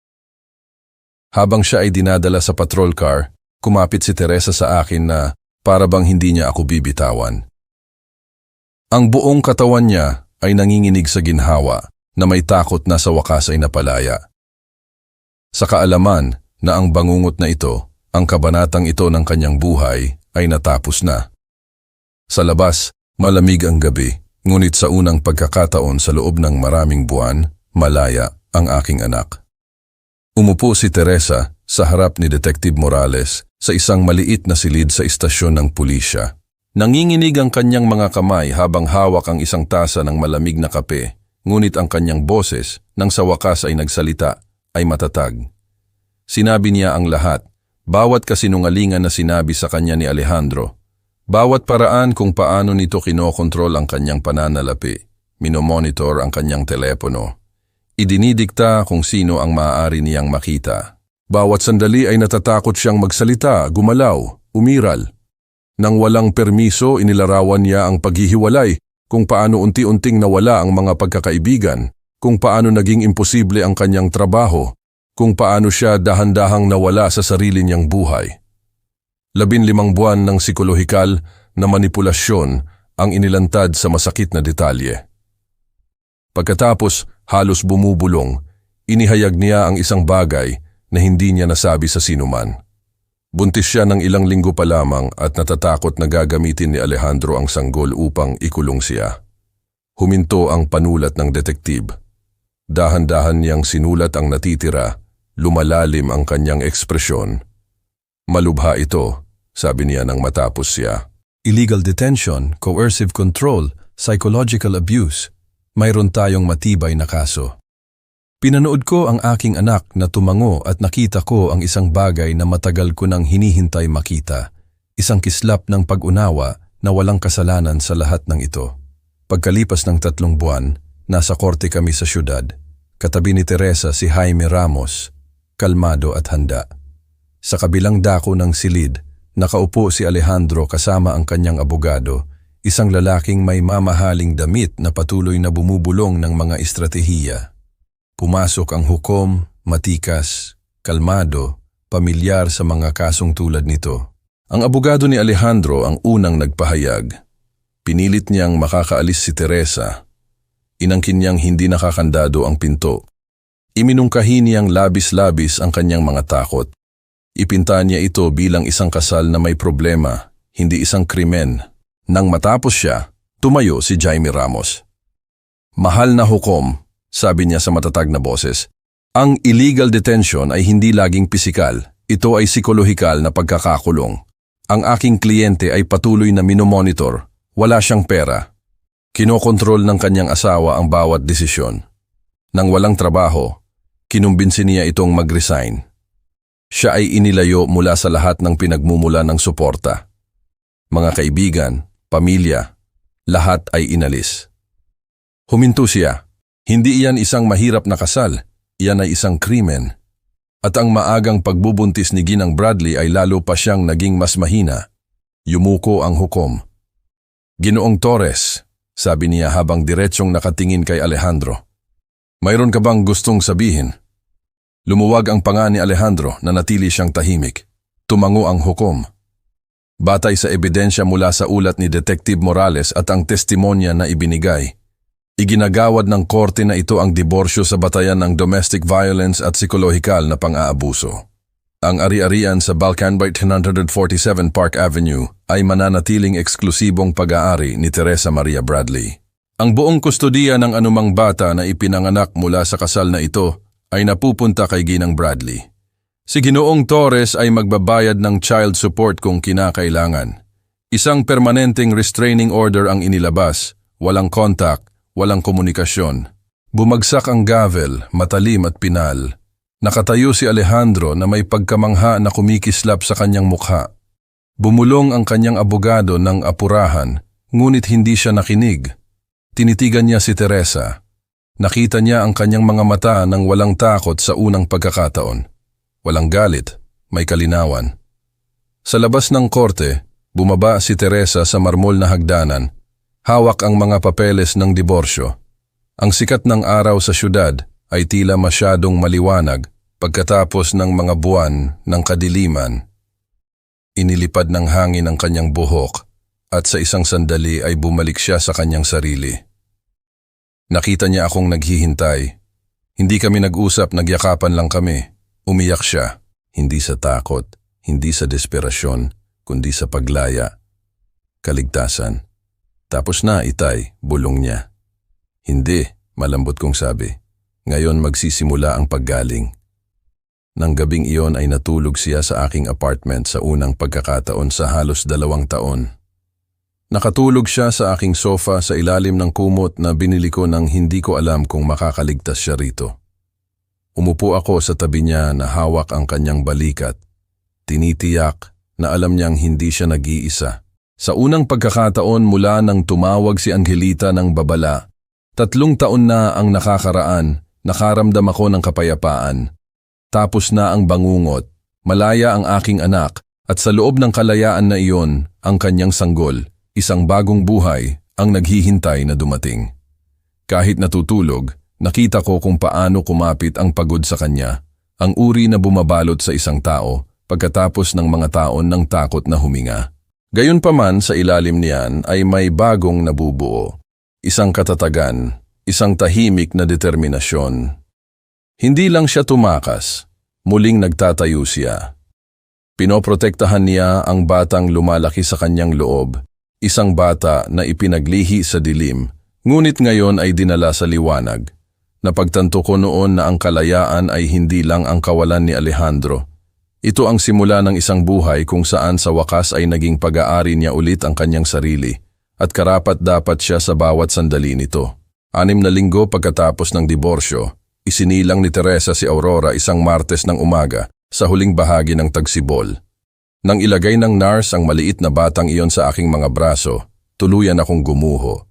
Habang siya ay dinadala sa patrol car, kumapit si Teresa sa akin na para bang hindi niya ako bibitawan. Ang buong katawan niya ay nanginginig sa ginhawa na may takot na sa wakas ay napalaya. Sa kaalaman na ang bangungot na ito, ang kabanatang ito ng kanyang buhay ay natapos na. Sa labas, malamig ang gabi. Ngunit sa unang pagkakataon sa loob ng maraming buwan, malaya ang aking anak. Umupo si Teresa sa harap ni Detective Morales sa isang maliit na silid sa istasyon ng pulisya. Nanginginig ang kanyang mga kamay habang hawak ang isang tasa ng malamig na kape, ngunit ang kanyang boses, nang sa wakas ay nagsalita, ay matatag. Sinabi niya ang lahat, bawat kasinungalingan na sinabi sa kanya ni Alejandro. Bawat paraan kung paano nito kinokontrol ang kanyang pananalapi, minomonitor ang kanyang telepono. Idinidikta kung sino ang maaari niyang makita. Bawat sandali ay natatakot siyang magsalita, gumalaw, umiral. Nang walang permiso, inilarawan niya ang paghihiwalay, kung paano unti-unting nawala ang mga pagkakaibigan, kung paano naging imposible ang kanyang trabaho, kung paano siya dahan-dahang nawala sa sarili niyang buhay. 15 buwan ng psikolohikal na manipulasyon ang inilantad sa masakit na detalye. Pagkatapos halos bumubulong, inihayag niya ang isang bagay na hindi niya nasabi sa sinuman. Buntis siya ng ilang linggo pa lamang at natatakot na gagamitin ni Alejandro ang sanggol upang ikulong siya. Huminto ang panulat ng detektib. Dahan-dahan niyang sinulat ang natitira, lumalalim ang kanyang ekspresyon. Malubha ito, sabi niya nang matapos siya. Illegal detention, coercive control, psychological abuse. Mayroon tayong matibay na kaso. Pinanood ko ang aking anak na tumango at nakita ko ang isang bagay na matagal ko nang hinihintay makita. Isang kislap ng pag-unawa na walang kasalanan sa lahat ng ito. Pagkalipas ng 3 buwan, nasa korte kami sa syudad. Katabi ni Teresa si Jaime Ramos, kalmado at handa. Sa kabilang dako ng silid, nakaupo si Alejandro kasama ang kanyang abogado, isang lalaking may mamahaling damit na patuloy na bumubulong ng mga estratehiya. Pumasok ang hukom, matikas, kalmado, pamilyar sa mga kasong tulad nito. Ang abogado ni Alejandro ang unang nagpahayag. Pinilit niyang makakaalis si Teresa. Inangkin niyang hindi nakakandado ang pinto. Iminungkahi niyang labis-labis ang kanyang mga takot. Ipinta niya ito bilang isang kasal na may problema, hindi isang krimen. Nang matapos siya, tumayo si Jaime Ramos. "Mahal na hukom," sabi niya sa matatag na boses, "ang illegal detention ay hindi laging pisikal. Ito ay psikolohikal na pagkakakulong. Ang aking kliyente ay patuloy na minomonitor. Wala siyang pera. Kinokontrol ng kanyang asawa ang bawat desisyon. Nang walang trabaho, kinumbinsi niya itong mag-resign. Siya ay inilayo mula sa lahat ng pinagmumula ng suporta. Mga kaibigan, pamilya, lahat ay inalis. Huminto siya. Hindi iyan isang mahirap na kasal. Iyan ay isang krimen. At ang maagang pagbubuntis ni Ginang Bradley ay lalo pa siyang naging mas mahina. Yumuko ang hukom. "Ginoong Torres," sabi niya habang diretsyong nakatingin kay Alejandro. "Mayroon ka bang gustong sabihin?" Lumuwag ang panga ni Alejandro na natili siyang tahimik. Tumango ang hukom. Batay sa ebidensya mula sa ulat ni Detective Morales at ang testimonya na ibinigay, iginagawad ng korte na ito ang diborsyo sa batayan ng domestic violence at psikolohikal na pang-aabuso. Ang ari-arian sa Balcanbite 147 Park Avenue ay mananatiling eksklusibong pag-aari ni Teresa Maria Bradley. Ang buong kustodiya ng anumang bata na ipinanganak mula sa kasal na ito ay napupunta kay Ginang Bradley. Si Ginoong Torres ay magbabayad ng child support kung kinakailangan. Isang permanenteng restraining order ang inilabas, walang contact, walang komunikasyon. Bumagsak ang gavel, matalim at pinal. Nakatayo si Alejandro na may pagkamangha na kumikislap sa kanyang mukha. Bumulong ang kanyang abogado ng apurahan, ngunit hindi siya nakinig. Tinitigan niya si Teresa. Nakita niya ang kanyang mga mata nang walang takot sa unang pagkakataon. Walang galit, may kalinawan. Sa labas ng korte, bumaba si Teresa sa marmol na hagdanan. Hawak ang mga papeles ng diborsyo. Ang sikat ng araw sa syudad ay tila masyadong maliwanag pagkatapos ng mga buwan ng kadiliman. Inilipad ng hangin ang kanyang buhok at sa isang sandali ay bumalik siya sa kanyang sarili. Nakita niya akong naghihintay. Hindi kami nag-usap, nagyakapan lang kami. Umiyak siya, hindi sa takot, hindi sa desperasyon, kundi sa paglaya. Kaligtasan. "Tapos na, Itay," bulong niya. "Hindi," malambot kong sabi. "Ngayon magsisimula ang paggaling." Nang gabing iyon ay natulog siya sa aking apartment sa unang pagkakataon sa halos 2 taon. Nakatulog siya sa aking sofa sa ilalim ng kumot na binili ko nang hindi ko alam kung makakaligtas siya rito. Umupo ako sa tabi niya na hawak ang kanyang balikat. Tinitiyak na alam niyang hindi siya nag-iisa. Sa unang pagkakataon mula nang tumawag si Angelita ng babala, 3 taon na ang nakakaraan, nakaramdam ako ng kapayapaan. Tapos na ang bangungot, malaya ang aking anak, at sa loob ng kalayaan na iyon, ang kanyang sanggol, isang bagong buhay, ang naghihintay na dumating. Kahit natutulog, nakita ko kung paano kumapit ang pagod sa kanya, ang uri na bumabalot sa isang tao, pagkatapos ng mga taon ng takot na huminga. Gayunpaman sa ilalim niyan ay may bagong nabubuo, isang katatagan, isang tahimik na determinasyon. Hindi lang siya tumakas, muling nagtatayo siya. Pinoprotektahan niya ang batang lumalaki sa kanyang loob, isang bata na ipinaglihi sa dilim, ngunit ngayon ay dinala sa liwanag. Napagtanto ko noon na ang kalayaan ay hindi lang ang kawalan ni Alejandro. Ito ang simula ng isang buhay kung saan sa wakas ay naging pag-aari niya ulit ang kanyang sarili at karapat-dapat siya sa bawat sandali nito. 6 na linggo pagkatapos ng diborsyo, isinilang ni Teresa si Aurora isang Martes ng umaga sa huling bahagi ng Tagsibol. Nang ilagay ng nurse ang maliit na batang iyon sa aking mga braso, tuluyan akong gumuho.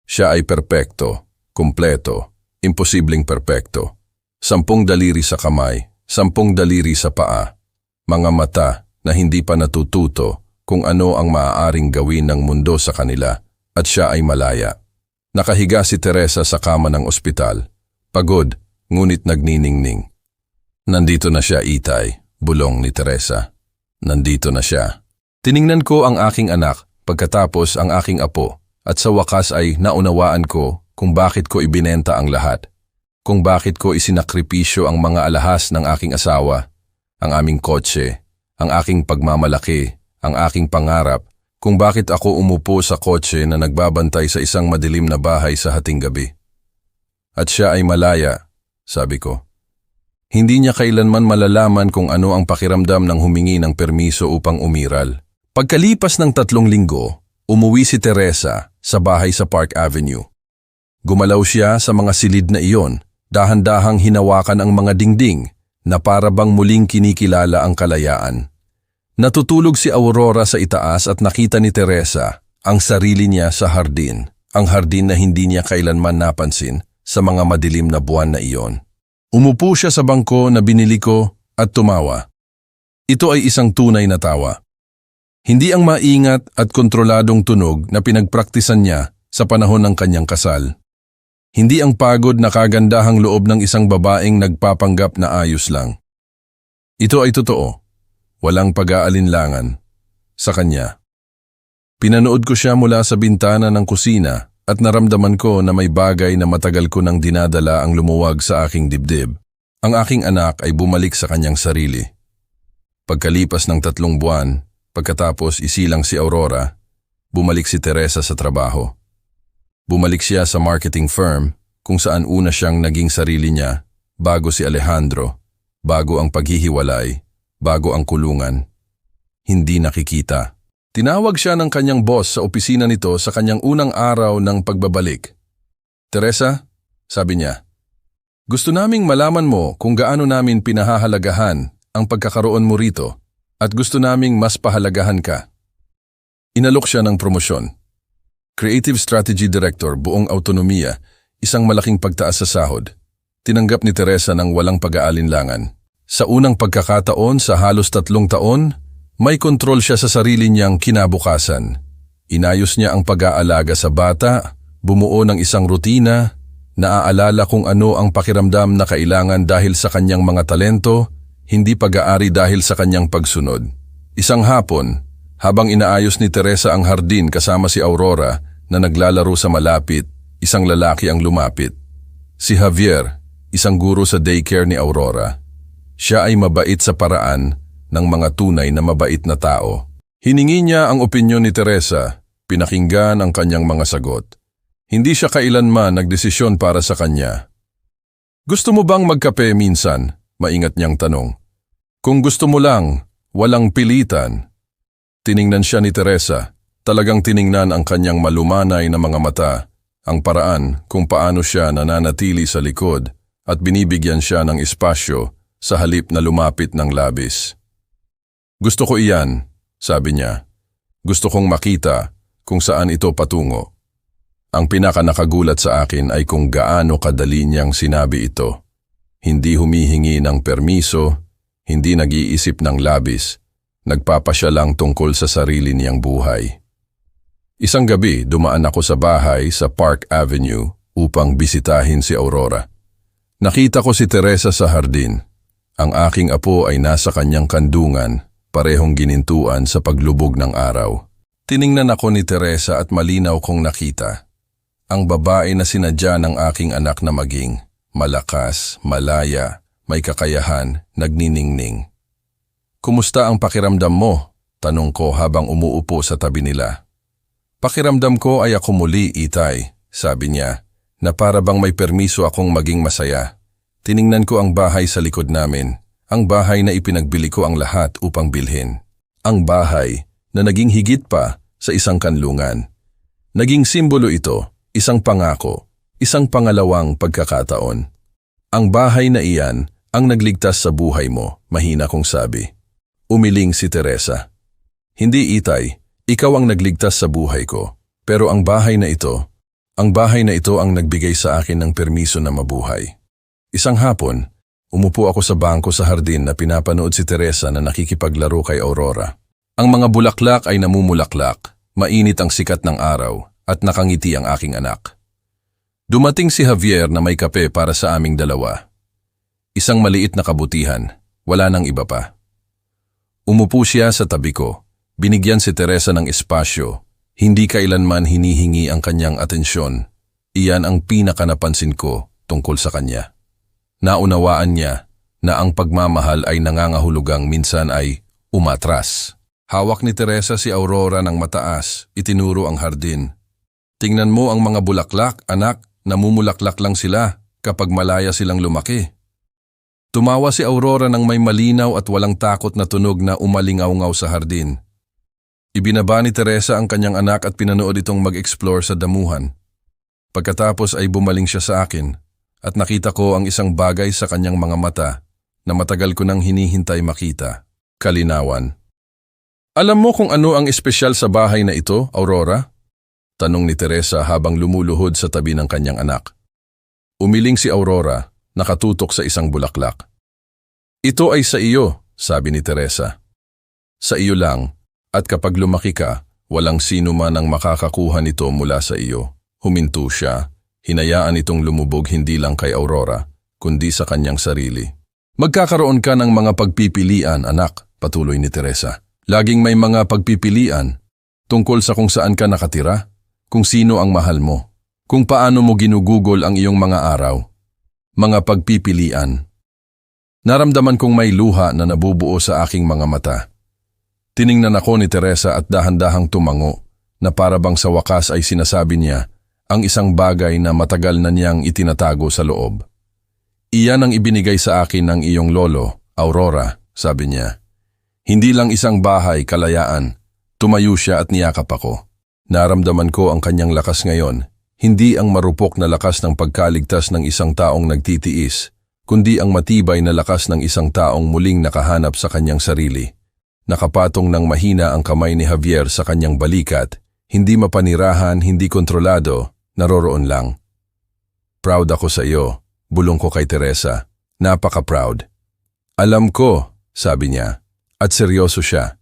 Siya ay perpekto, kumpleto, imposibleng perpekto. 10 daliri sa kamay, 10 daliri sa paa. Mga mata na hindi pa natututo kung ano ang maaaring gawin ng mundo sa kanila at siya ay malaya. Nakahiga si Teresa sa kama ng ospital. Pagod, ngunit nagniningning. "Nandito na siya, Itay," bulong ni Teresa. "Nandito na siya." Tiningnan ko ang aking anak, pagkatapos ang aking apo, at sa wakas ay naunawaan ko kung bakit ko ibinenta ang lahat, kung bakit ko isinakripisyo ang mga alahas ng aking asawa, ang aming kotse, ang aking pagmamalaki, ang aking pangarap, kung bakit ako umupo sa kotse na nagbabantay sa isang madilim na bahay sa hating gabi. At siya ay malaya, sabi ko. Hindi niya kailanman malalaman kung ano ang pakiramdam ng humingi ng permiso upang umiral. Pagkalipas ng 3 linggo, umuwi si Teresa sa bahay sa Park Avenue. Gumalaw siya sa mga silid na iyon, dahan-dahang hinawakan ang mga dingding na para bang muling kinikilala ang kalayaan. Natutulog si Aurora sa itaas at nakita ni Teresa ang sarili niya sa hardin, ang hardin na hindi niya kailanman napansin sa mga madilim na buwan na iyon. Umupo siya sa bangko na binili ko at tumawa. Ito ay isang tunay na tawa. Hindi ang maingat at kontroladong tunog na pinagpraktisan niya sa panahon ng kanyang kasal. Hindi ang pagod na kagandahang loob ng isang babaeng nagpapanggap na ayos lang. Ito ay totoo. Walang pag-aalinlangan sa kanya. Pinanood ko siya mula sa bintana ng kusina at naramdaman ko na may bagay na matagal ko nang dinadala ang lumuwag sa aking dibdib. Ang aking anak ay bumalik sa kanyang sarili. Pagkalipas ng 3 buwan, pagkatapos isilang si Aurora, bumalik si Teresa sa trabaho. Bumalik siya sa marketing firm kung saan una siyang naging sarili niya bago si Alejandro, bago ang paghihiwalay, bago ang kulungan. Hindi nakikita. Tinawag siya ng kanyang boss sa opisina nito sa kanyang unang araw ng pagbabalik. Teresa, sabi niya, gusto naming malaman mo kung gaano namin pinahahalagahan ang pagkakaroon mo rito at gusto naming mas pahalagahan ka. Inalok siya ng promosyon. Creative Strategy Director, buong autonomiya, isang malaking pagtaas sa sahod. Tinanggap ni Teresa ng walang pag-aalinlangan. Sa unang pagkakataon sa halos 3 taon, may kontrol siya sa sarili niyang kinabukasan. Inayos niya ang pag-aalaga sa bata, bumuo ng isang rutina, naaalala kung ano ang pakiramdam na kailangan dahil sa kanyang mga talento, hindi pag-aari dahil sa kanyang pagsunod. Isang hapon, habang inaayos ni Teresa ang hardin kasama si Aurora na naglalaro sa malapit, isang lalaki ang lumapit. Si Javier, isang guro sa daycare ni Aurora. Siya ay mabait sa paraan ng mga tunay na mabait na tao. Hiningi niya ang opinyon ni Teresa, pinakinggan ang kanyang mga sagot. Hindi siya kailanman nagdesisyon para sa kanya. Gusto mo bang magkape minsan? Maingat niyang tanong. Kung gusto mo lang, walang pilitan. Tiningnan siya ni Teresa, talagang tiningnan ang kanyang malumanay na mga mata, ang paraan kung paano siya nananatili sa likod at binibigyan siya ng espasyo sa halip na lumapit ng labis. Gusto ko iyan, sabi niya. Gusto kong makita kung saan ito patungo. Ang pinakanakagulat sa akin ay kung gaano kadali niyang sinabi ito. Hindi humihingi ng permiso, hindi nag-iisip ng labis. Nagpapasya lang tungkol sa sarili niyang buhay. Isang gabi, dumaan ako sa bahay sa Park Avenue upang bisitahin si Aurora. Nakita ko si Teresa sa hardin. Ang aking apo ay nasa kanyang kandungan, parehong ginintuan sa paglubog ng araw. Tiningnan ako ni Teresa at malinaw kong nakita. Ang babae na sinadya ng aking anak na maging malakas, malaya, may kakayahan, nagniningning. Kumusta ang pakiramdam mo? Tanong ko habang umuupo sa tabi nila. Pakiramdam ko ay ako muli, Itay, sabi niya, na para bang may permiso akong maging masaya. Tiningnan ko ang bahay sa likod namin, ang bahay na ipinagbili ko ang lahat upang bilhin. Ang bahay na naging higit pa sa isang kanlungan. Naging simbolo ito, isang pangako, isang pangalawang pagkakataon. Ang bahay na iyan ang nagligtas sa buhay mo, mahina kong sabi. Umiling si Teresa. Hindi, Itay, ikaw ang nagligtas sa buhay ko. Pero ang bahay na ito ang nagbigay sa akin ng permiso na mabuhay. Isang hapon, umupo ako sa bangko sa hardin na pinapanood si Teresa na nakikipaglaro kay Aurora. Ang mga bulaklak ay namumulaklak, mainit ang sikat ng araw at nakangiti ang aking anak. Dumating si Javier na may kape para sa aming dalawa. Isang maliit na kabutihan, wala nang iba pa. Umupo siya sa tabi ko, binigyan si Teresa ng espasyo, hindi kailanman hinihingi ang kanyang atensyon. Iyan ang pinakanapansin ko tungkol sa kanya. Naunawaan niya na ang pagmamahal ay nangangahulugang minsan ay umatras. Hawak ni Teresa si Aurora ng mataas, itinuro ang hardin. Tingnan mo ang mga bulaklak, anak, namumulaklak lang sila kapag malaya silang lumaki. Tumawa si Aurora ng may malinaw at walang takot na tunog na umalingaw-ngaw sa hardin. Ibinaba ni Teresa ang kanyang anak at pinanood itong mag-explore sa damuhan. Pagkatapos ay bumaling siya sa akin at nakita ko ang isang bagay sa kanyang mga mata na matagal ko nang hinihintay makita. Kalinawan. Alam mo kung ano ang espesyal sa bahay na ito, Aurora? Tanong ni Teresa habang lumuluhod sa tabi ng kanyang anak. Umiling si Aurora, nakatutok sa isang bulaklak. Ito ay sa iyo, sabi ni Teresa. Sa iyo lang, at kapag lumaki ka, walang sino man ang makakakuha nito mula sa iyo. Huminto siya, hinayaan itong lumubog hindi lang kay Aurora, kundi sa kanyang sarili. Magkakaroon ka ng mga pagpipilian, anak, patuloy ni Teresa. Laging may mga pagpipilian tungkol sa kung saan ka nakatira, kung sino ang mahal mo, kung paano mo ginugugol ang iyong mga araw. Mga pagpipilian. Naramdaman kong may luha na nabubuo sa aking mga mata. Tiningnan ako ni Teresa at dahan-dahang tumango na para bang sa wakas ay sinasabi niya ang isang bagay na matagal na niyang itinatago sa loob. Iyan ang ibinigay sa akin ng iyong lolo, Aurora, sabi niya. Hindi lang isang bahay, kalayaan. Tumayo siya at niyakap ako. Naramdaman ko ang kanyang lakas ngayon, hindi ang marupok na lakas ng pagkaligtas ng isang taong nagtitiis, kundi ang matibay na lakas ng isang taong muling nakahanap sa kanyang sarili. Nakapatong ng mahina ang kamay ni Javier sa kanyang balikat, hindi mapanirahan, hindi kontrolado, naroroon lang. Proud ako sa iyo, bulong ko kay Teresa. Napaka-proud. Alam ko, sabi niya. At seryoso siya.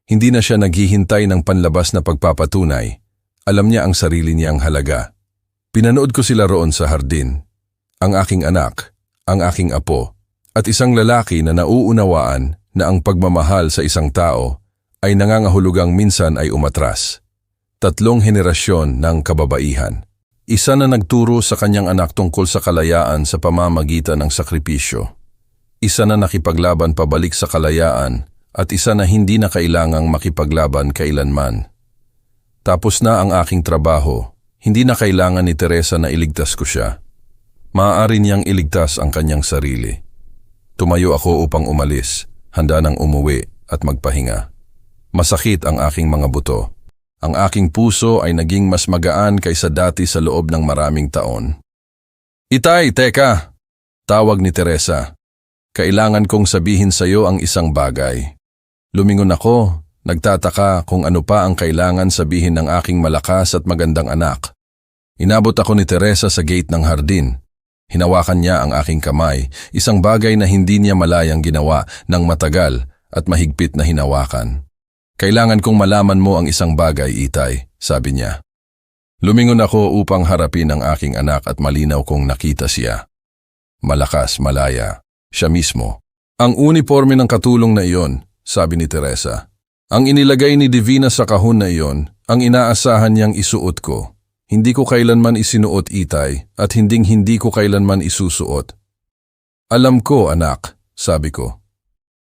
Hindi na siya naghihintay ng panlabas na pagpapatunay. Alam niya ang sarili niyang halaga. Pinanood ko sila roon sa hardin. Ang aking anak, ang aking apo, at isang lalaki na nauunawaan na ang pagmamahal sa isang tao ay nangangahulugang minsan ay umatras. 3 henerasyon ng kababaihan. Isa na nagturo sa kanyang anak tungkol sa kalayaan sa pamamagitan ng sakripisyo. Isa na nakipaglaban pabalik sa kalayaan at isa na hindi na kailangang makipaglaban kailanman. Tapos na ang aking trabaho, hindi na kailangan ni Teresa na iligtas ko siya. Maaari niyang iligtas ang kanyang sarili. Tumayo ako upang umalis, handa nang umuwi at magpahinga. Masakit ang aking mga buto. Ang aking puso ay naging mas magaan kaysa dati sa loob ng maraming taon. Itay, teka! Tawag ni Teresa. Kailangan kong sabihin sa iyo ang isang bagay. Lumingon ako, nagtataka kung ano pa ang kailangan sabihin ng aking malakas at magandang anak. Inabot ako ni Teresa sa gate ng hardin. Hinawakan niya ang aking kamay, isang bagay na hindi niya malayang ginawa ng matagal at mahigpit na hinawakan. Kailangan kong malaman mo ang isang bagay, Itay, sabi niya. Lumingon ako upang harapin ang aking anak at malinaw kong nakita siya. Malakas, malaya, siya mismo. Ang uniforme ng katulong na iyon, sabi ni Teresa. Ang inilagay ni Divina sa kahon na iyon, ang inaasahan niyang isuot ko. Hindi ko kailanman isinuot, Itay, at hindi ko kailanman isusuot. Alam ko, anak, sabi ko.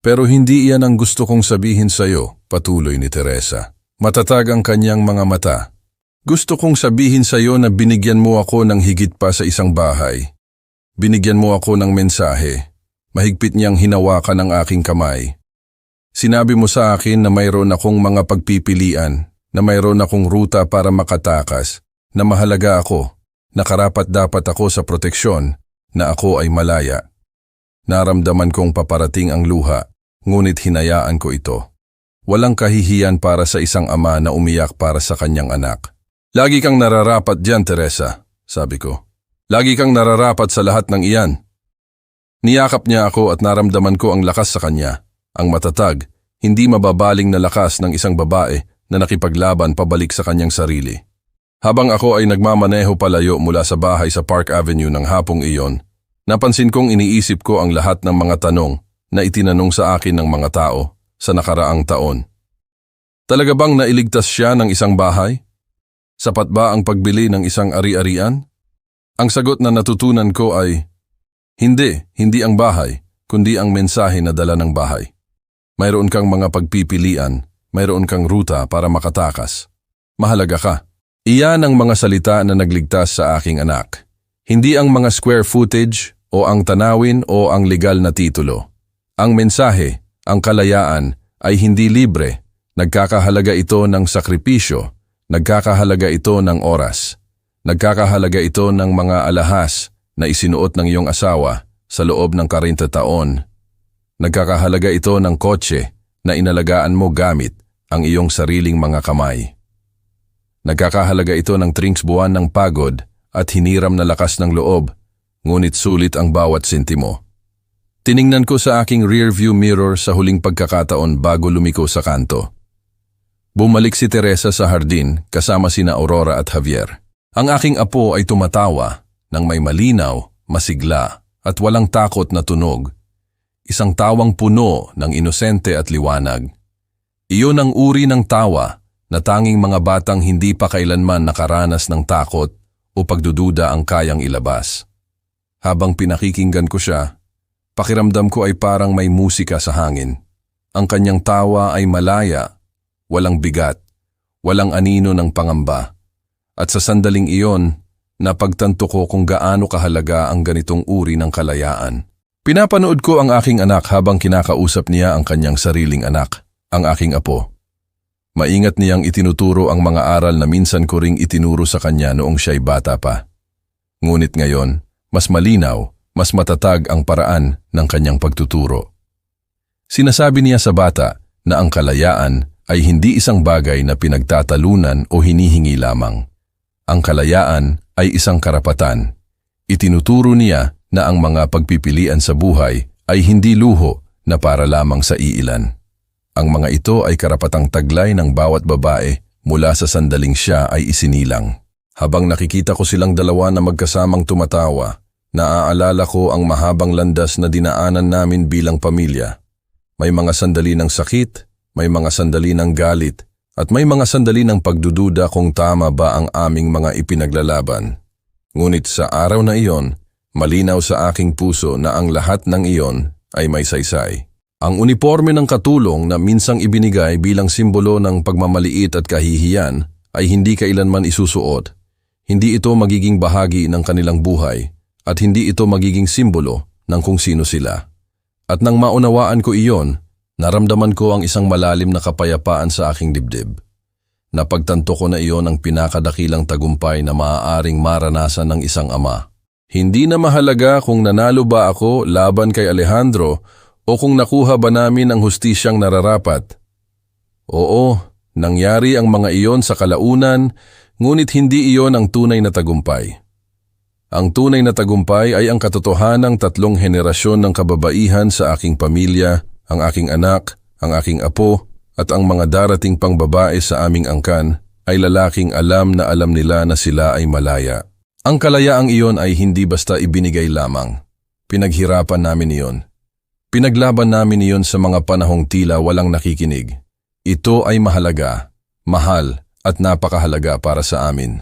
Pero hindi iyan ang gusto kong sabihin sa iyo, patuloy ni Teresa. Matatag ang kanyang mga mata. Gusto kong sabihin sa iyo na binigyan mo ako ng higit pa sa isang bahay. Binigyan mo ako ng mensahe. Mahigpit niyang hinawakan ang aking kamay. Sinabi mo sa akin na mayroon akong mga pagpipilian, na mayroon akong ruta para makatakas, na mahalaga ako, na karapat-dapat ako sa proteksyon, na ako ay malaya. Naramdaman kong paparating ang luha, ngunit hinayaan ko ito. Walang kahihiyan para sa isang ama na umiyak para sa kanyang anak. Lagi kang nararapat diyan, Teresa, sabi ko. Lagi kang nararapat sa lahat ng iyan. Niyakap niya ako at naramdaman ko ang lakas sa kanya. Ang matatag, hindi mababaling na lakas ng isang babae na nakipaglaban pabalik sa kanyang sarili. Habang ako ay nagmamaneho palayo mula sa bahay sa Park Avenue ng hapong iyon, napansin kong iniisip ko ang lahat ng mga tanong na itinanong sa akin ng mga tao sa nakaraang taon. Talaga bang nailigtas siya ng isang bahay? Sapat ba ang pagbili ng isang ari-arian? Ang sagot na natutunan ko ay, hindi ang bahay, kundi ang mensahe na dala ng bahay. Mayroon kang mga pagpipilian, mayroon kang ruta para makatakas. Mahalaga ka. Iyan ang mga salita na nagligtas sa aking anak. Hindi ang mga square footage o ang tanawin o ang legal na titulo. Ang mensahe, ang kalayaan, ay hindi libre. Nagkakahalaga ito ng sakripisyo, nagkakahalaga ito ng oras, nagkakahalaga ito ng mga alahas na isinuot ng iyong asawa sa loob ng 40 taon. Nagkakahalaga ito ng kotse na inalagaan mo gamit ang iyong sariling mga kamay. Nagkakahalaga ito ng 3 buwan ng pagod at hiniram na lakas ng loob, ngunit sulit ang bawat sentimo. Tiningnan ko sa aking rearview mirror sa huling pagkakataon bago lumiko sa kanto. Bumalik si Teresa sa hardin kasama sina Aurora at Javier. Ang aking apo ay tumatawa ng may malinaw, masigla at walang takot na tunog. Isang tawang puno ng inosente at liwanag. Iyon ang uri ng tawa na tanging mga batang hindi pa kailanman nakaranas ng takot o pagdududa ang kayang ilabas. Habang pinakikinggan ko siya, pakiramdam ko ay parang may musika sa hangin. Ang kanyang tawa ay malaya, walang bigat, walang anino ng pangamba. At sa sandaling iyon, napagtanto ko kung gaano kahalaga ang ganitong uri ng kalayaan. Pinapanood ko ang aking anak habang kinakausap niya ang kanyang sariling anak, ang aking apo. Maingat niyang itinuturo ang mga aral na minsan ko ring itinuro sa kanya noong siya'y bata pa. Ngunit ngayon, mas malinaw, mas matatag ang paraan ng kanyang pagtuturo. Sinasabi niya sa bata na ang kalayaan ay hindi isang bagay na pinagtatalunan o hinihingi lamang. Ang kalayaan ay isang karapatan. Itinuturo niya na ang mga pagpipilian sa buhay ay hindi luho na para lamang sa iilan. Ang mga ito ay karapatang taglay ng bawat babae mula sa sandaling siya ay isinilang. Habang nakikita ko silang dalawa na magkasamang tumatawa, naaalala ko ang mahabang landas na dinaanan namin bilang pamilya. May mga sandali ng sakit, may mga sandali ng galit, at may mga sandali ng pagdududa kung tama ba ang aming mga ipinaglalaban. Ngunit sa araw na iyon, malinaw sa aking puso na ang lahat ng iyon ay may saysay. Ang uniforme ng katulong na minsang ibinigay bilang simbolo ng pagmamaliit at kahihiyan ay hindi kailanman isusuot. Hindi ito magiging bahagi ng kanilang buhay at hindi ito magiging simbolo ng kung sino sila. At nang maunawaan ko iyon, naramdaman ko ang isang malalim na kapayapaan sa aking dibdib. Napagtanto ko na iyon ang pinakadakilang tagumpay na maaaring maranasan ng isang ama. Hindi na mahalaga kung nanalo ba ako laban kay Alejandro o kung nakuha ba namin ang hustisyang nararapat. Oo, nangyari ang mga iyon sa kalaunan, ngunit hindi iyon ang tunay na tagumpay. Ang tunay na tagumpay ay ang katotohanang 3 henerasyon ng kababaihan sa aking pamilya, ang aking anak, ang aking apo, at ang mga darating pang babae sa aming angkan ay lalaking alam na alam nila na sila ay malaya. Ang kalayaang iyon ay hindi basta ibinigay lamang. Pinaghirapan namin iyon. Pinaglaban namin iyon sa mga panahong tila walang nakikinig. Ito ay mahalaga, mahal at napakahalaga para sa amin.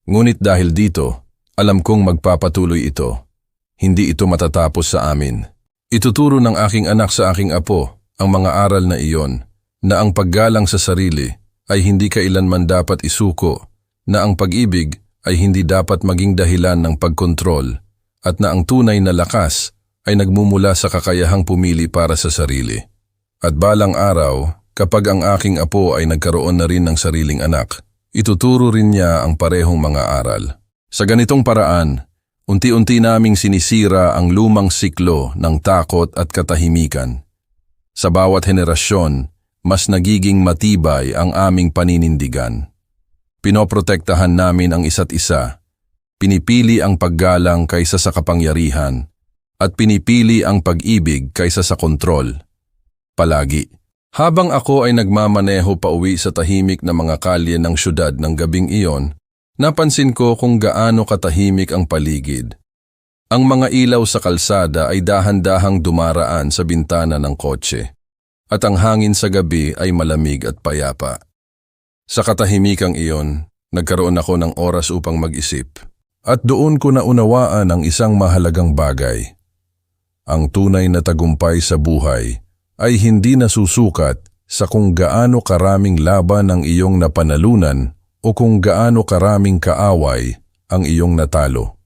Ngunit dahil dito, alam kong magpapatuloy ito. Hindi ito matatapos sa amin. Ituturo ng aking anak sa aking apo ang mga aral na iyon, na ang paggalang sa sarili ay hindi kailanman dapat isuko, na ang pag-ibig ay hindi dapat maging dahilan ng pagkontrol, at na ang tunay na lakas ay nagmumula sa kakayahang pumili para sa sarili. At balang araw, kapag ang aking apo ay nagkaroon na rin ng sariling anak, ituturo rin niya ang parehong mga aral. Sa ganitong paraan, unti-unti naming sinisira ang lumang siklo ng takot at katahimikan. Sa bawat henerasyon, mas nagiging matibay ang aming paninindigan. Pinoprotektahan namin ang isa't isa. Pinipili ang paggalang kaysa sa kapangyarihan at pinipili ang pag-ibig kaysa sa kontrol. Palagi. Habang ako ay nagmamaneho pauwi sa tahimik na mga kalye ng syudad ng gabing iyon, napansin ko kung gaano katahimik ang paligid. Ang mga ilaw sa kalsada ay dahan-dahang dumaraan sa bintana ng kotse, at ang hangin sa gabi ay malamig at payapa. Sa katahimikang iyon, nagkaroon ako ng oras upang mag-isip. At doon ko naunawaan ang isang mahalagang bagay. Ang tunay na tagumpay sa buhay ay hindi nasusukat sa kung gaano karaming laban ang iyong napanalunan o kung gaano karaming kaaway ang iyong natalo.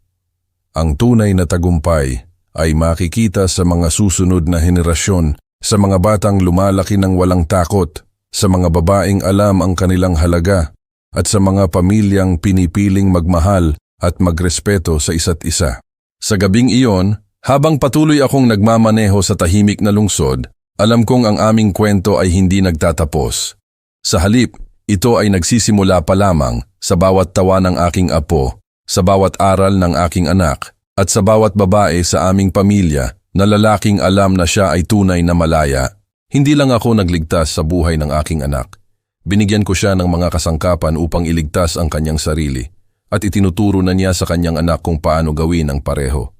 Ang tunay na tagumpay ay makikita sa mga susunod na henerasyon, sa mga batang lumalaki ng walang takot, sa mga babaeng alam ang kanilang halaga, at sa mga pamilyang pinipiling magmahal at magrespeto sa isa't isa. Sa gabing iyon, habang patuloy akong nagmamaneho sa tahimik na lungsod, alam kong ang aming kwento ay hindi nagtatapos. Sa halip, ito ay nagsisimula pa lamang sa bawat tawa ng aking apo, sa bawat aral ng aking anak, at sa bawat babae sa aming pamilya na lalaking alam na siya ay tunay na malaya. Hindi lang ako nagligtas sa buhay ng aking anak. Binigyan ko siya ng mga kasangkapan upang iligtas ang kanyang sarili, at itinuturo na niya sa kanyang anak kung paano gawin ang pareho.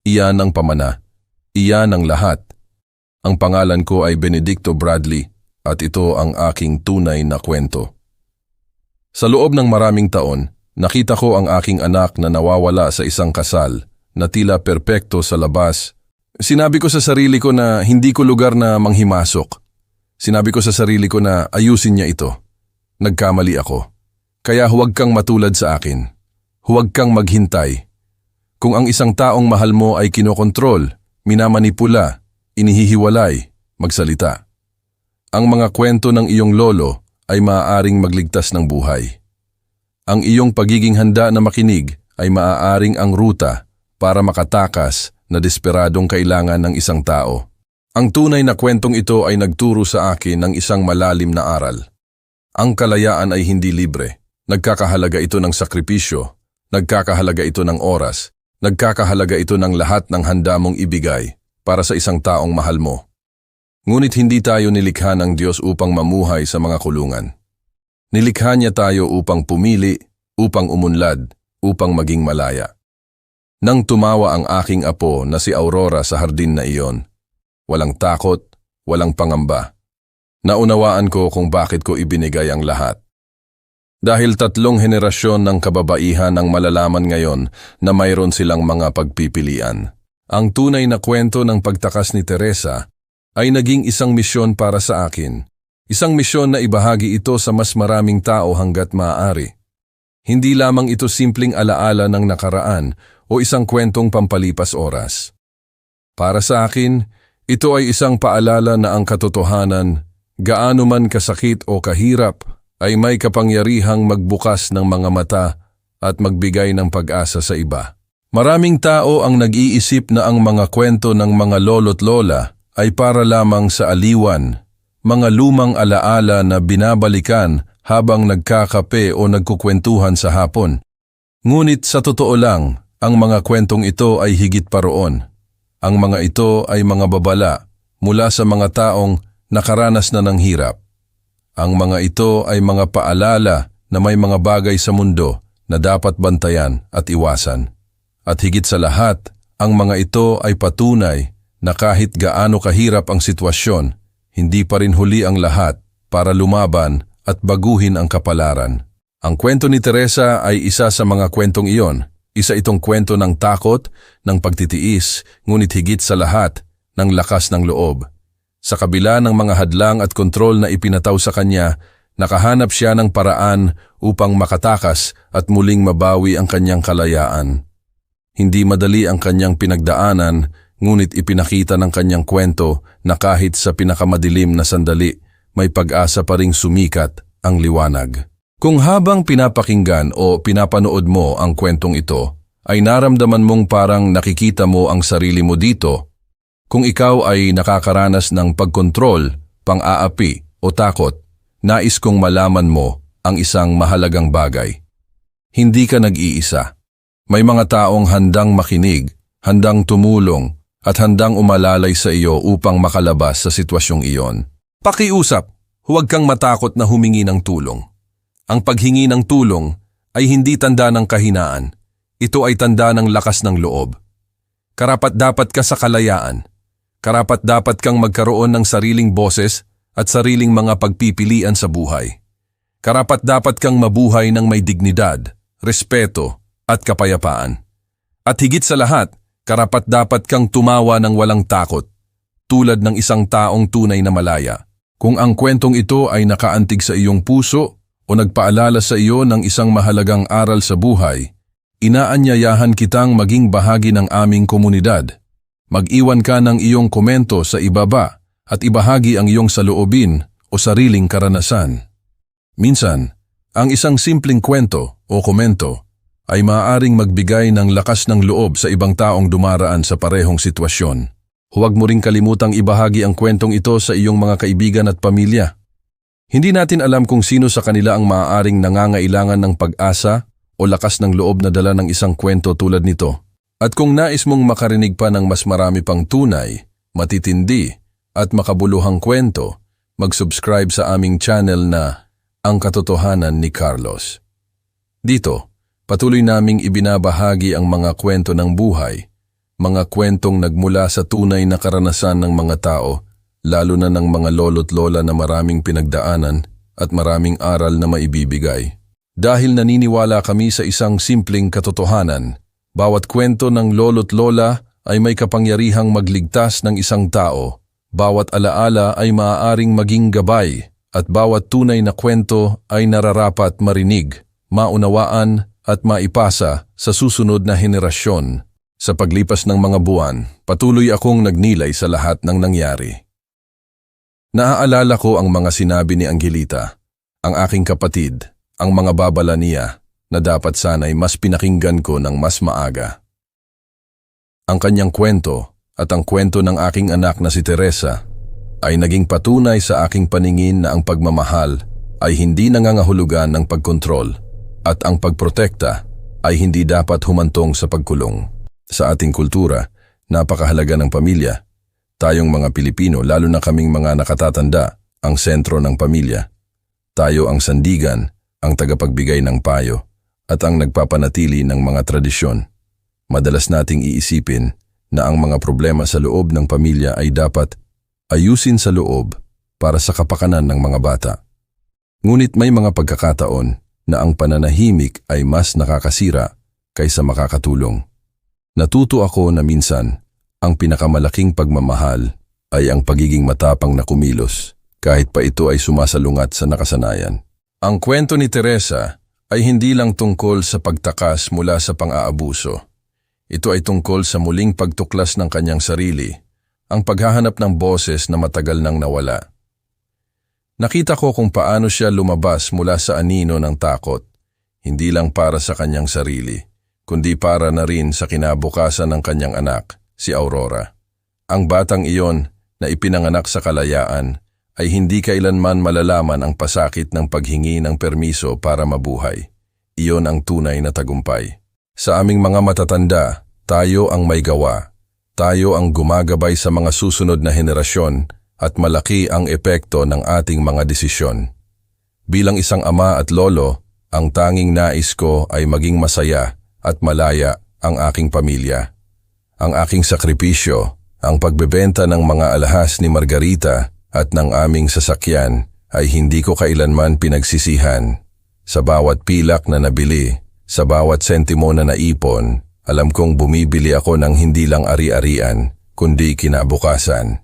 Iyan ang pamana. Iyan ang lahat. Ang pangalan ko ay Benedicto Bradley at ito ang aking tunay na kwento. Sa loob ng maraming taon, nakita ko ang aking anak na nawawala sa isang kasal na tila perpekto sa labas. Sinabi ko sa sarili ko na hindi ko lugar na manghimasok. Sinabi ko sa sarili ko na ayusin niya ito. Nagkamali ako. Kaya huwag kang matulad sa akin. Huwag kang maghintay. Kung ang isang taong mahal mo ay kinokontrol, minamanipula, inihihiwalay, magsalita. Ang mga kwento ng iyong lolo ay maaaring magligtas ng buhay. Ang iyong pagiging handa na makinig ay maaaring ang ruta para makatakas na desperadong kailangan ng isang tao. Ang tunay na kwentong ito ay nagturo sa akin ng isang malalim na aral. Ang kalayaan ay hindi libre. Nagkakahalaga ito ng sakripisyo, nagkakahalaga ito ng oras, nagkakahalaga ito ng lahat ng handa mong ibigay para sa isang taong mahal mo. Ngunit hindi tayo nilikha ng Diyos upang mamuhay sa mga kulungan. Nilikha niya tayo upang pumili, upang umunlad, upang maging malaya. Nang tumawa ang aking apo na si Aurora sa hardin na iyon, walang takot, walang pangamba. Naunawaan ko kung bakit ko ibinigay ang lahat. Dahil 3 henerasyon ng kababaihan ang malalaman ngayon na mayroon silang mga pagpipilian. Ang tunay na kwento ng pagtakas ni Teresa ay naging isang misyon para sa akin. Isang misyon na ibahagi ito sa mas maraming tao hanggat maaari. Hindi lamang ito simpleng alaala ng nakaraan o isang kwentong pampalipas oras. Para sa akin, ito ay isang paalala na ang katotohanan, gaano man kasakit o kahirap, ay may kapangyarihang magbukas ng mga mata at magbigay ng pag-asa sa iba. Maraming tao ang nag-iisip na ang mga kwento ng mga lolo't lola ay para lamang sa aliwan, mga lumang alaala na binabalikan habang nagkakape o nagkukwentuhan sa hapon. Ngunit sa totoo lang, ang mga kwentong ito ay higit pa roon. Ang mga ito ay mga babala mula sa mga taong nakaranas na ng hirap. Ang mga ito ay mga paalala na may mga bagay sa mundo na dapat bantayan at iwasan. At higit sa lahat, ang mga ito ay patunay na kahit gaano kahirap ang sitwasyon, hindi pa rin huli ang lahat para lumaban at baguhin ang kapalaran. Ang kwento ni Teresa ay isa sa mga kwentong iyon. Isa itong kwento ng takot, ng pagtitiis, ngunit higit sa lahat, ng lakas ng loob. Sa kabila ng mga hadlang at kontrol na ipinataw sa kanya, nakahanap siya ng paraan upang makatakas at muling mabawi ang kanyang kalayaan. Hindi madali ang kanyang pinagdaanan, ngunit ipinakita ng kanyang kwento na kahit sa pinakamadilim na sandali, may pag-asa pa ring sumikat ang liwanag. Kung habang pinapakinggan o pinapanood mo ang kwentong ito, ay naramdaman mong parang nakikita mo ang sarili mo dito, kung ikaw ay nakakaranas ng pagkontrol, pang-aapi o takot, nais kong malaman mo ang isang mahalagang bagay. Hindi ka nag-iisa. May mga taong handang makinig, handang tumulong, at handang umalalay sa iyo upang makalabas sa sitwasyong iyon. Pakiusap, huwag kang matakot na humingi ng tulong. Ang paghingi ng tulong ay hindi tanda ng kahinaan. Ito ay tanda ng lakas ng loob. Karapat-dapat ka sa kalayaan. Karapat-dapat kang magkaroon ng sariling boses at sariling mga pagpipilian sa buhay. Karapat-dapat kang mabuhay ng may dignidad, respeto, at kapayapaan. At higit sa lahat, karapat-dapat kang tumawa ng walang takot, tulad ng isang taong tunay na malaya. Kung ang kwentong ito ay nakaantig sa iyong puso o nagpaalala sa iyo ng isang mahalagang aral sa buhay, inaanyayahan kitang maging bahagi ng aming komunidad. Mag-iwan ka ng iyong komento sa ibaba at ibahagi ang iyong saloobin o sariling karanasan. Minsan, ang isang simpleng kwento o komento ay maaaring magbigay ng lakas ng loob sa ibang taong dumaraan sa parehong sitwasyon. Huwag mo ring kalimutang ibahagi ang kwentong ito sa iyong mga kaibigan at pamilya. Hindi natin alam kung sino sa kanila ang maaaring nangangailangan ng pag-asa o lakas ng loob na dala ng isang kwento tulad nito. At kung nais mong makarinig pa ng mas marami pang tunay, matitindi at makabuluhang kwento, mag-subscribe sa aming channel na Ang Katotohanan ni Carlos. Dito, patuloy naming ibinabahagi ang mga kwento ng buhay, mga kwentong nagmula sa tunay na karanasan ng mga tao, lalo na ng mga lolo't lola na maraming pinagdaanan at maraming aral na maibibigay. Dahil naniniwala kami sa isang simpleng katotohanan, bawat kwento ng lolo't lola ay may kapangyarihang magligtas ng isang tao, bawat alaala ay maaaring maging gabay, at bawat tunay na kwento ay nararapat marinig, maunawaan at maipasa sa susunod na henerasyon. Sa paglipas ng mga buwan, patuloy akong nagnilay sa lahat ng nangyari. Naaalala ko ang mga sinabi ni Angelita, ang aking kapatid, ang mga babala niya na dapat sana'y mas pinakinggan ko ng mas maaga. Ang kanyang kwento at ang kwento ng aking anak na si Teresa ay naging patunay sa aking paningin na ang pagmamahal ay hindi nangangahulugan ng pagkontrol at ang pagprotekta ay hindi dapat humantong sa pagkulong. Sa ating kultura, napakahalaga ng pamilya. Tayong mga Pilipino, lalo na kaming mga nakatatanda, ang sentro ng pamilya. Tayo ang sandigan, ang tagapagbigay ng payo, at ang nagpapanatili ng mga tradisyon. Madalas nating iisipin na ang mga problema sa loob ng pamilya ay dapat ayusin sa loob para sa kapakanan ng mga bata. Ngunit may mga pagkakataon na ang pananahimik ay mas nakakasira kaysa makakatulong. Natuto ako na minsan, ang pinakamalaking pagmamahal ay ang pagiging matapang na kumilos, kahit pa ito ay sumasalungat sa nakasanayan. Ang kwento ni Teresa ay hindi lang tungkol sa pagtakas mula sa pang-aabuso. Ito ay tungkol sa muling pagtuklas ng kanyang sarili, ang paghahanap ng boses na matagal nang nawala. Nakita ko kung paano siya lumabas mula sa anino ng takot, hindi lang para sa kanyang sarili, kundi para na rin sa kinabukasan ng kanyang anak, si Aurora. Ang batang iyon na ipinanganak sa kalayaan ay hindi kailanman malalaman ang pasakit ng paghingi ng permiso para mabuhay. Iyon ang tunay na tagumpay. Sa aming mga matatanda, tayo ang may gawa. Tayo ang gumagabay sa mga susunod na henerasyon at malaki ang epekto ng ating mga desisyon. Bilang isang ama at lolo, ang tanging nais ko ay maging masaya at malaya ang aking pamilya. Ang aking sakripisyo, ang pagbebenta ng mga alahas ni Margarita at ng aming sasakyan ay hindi ko kailanman pinagsisihan. Sa bawat pilak na nabili, sa bawat sentimo na naipon, alam kong bumibili ako ng hindi lang ari-arian, kundi kinabukasan.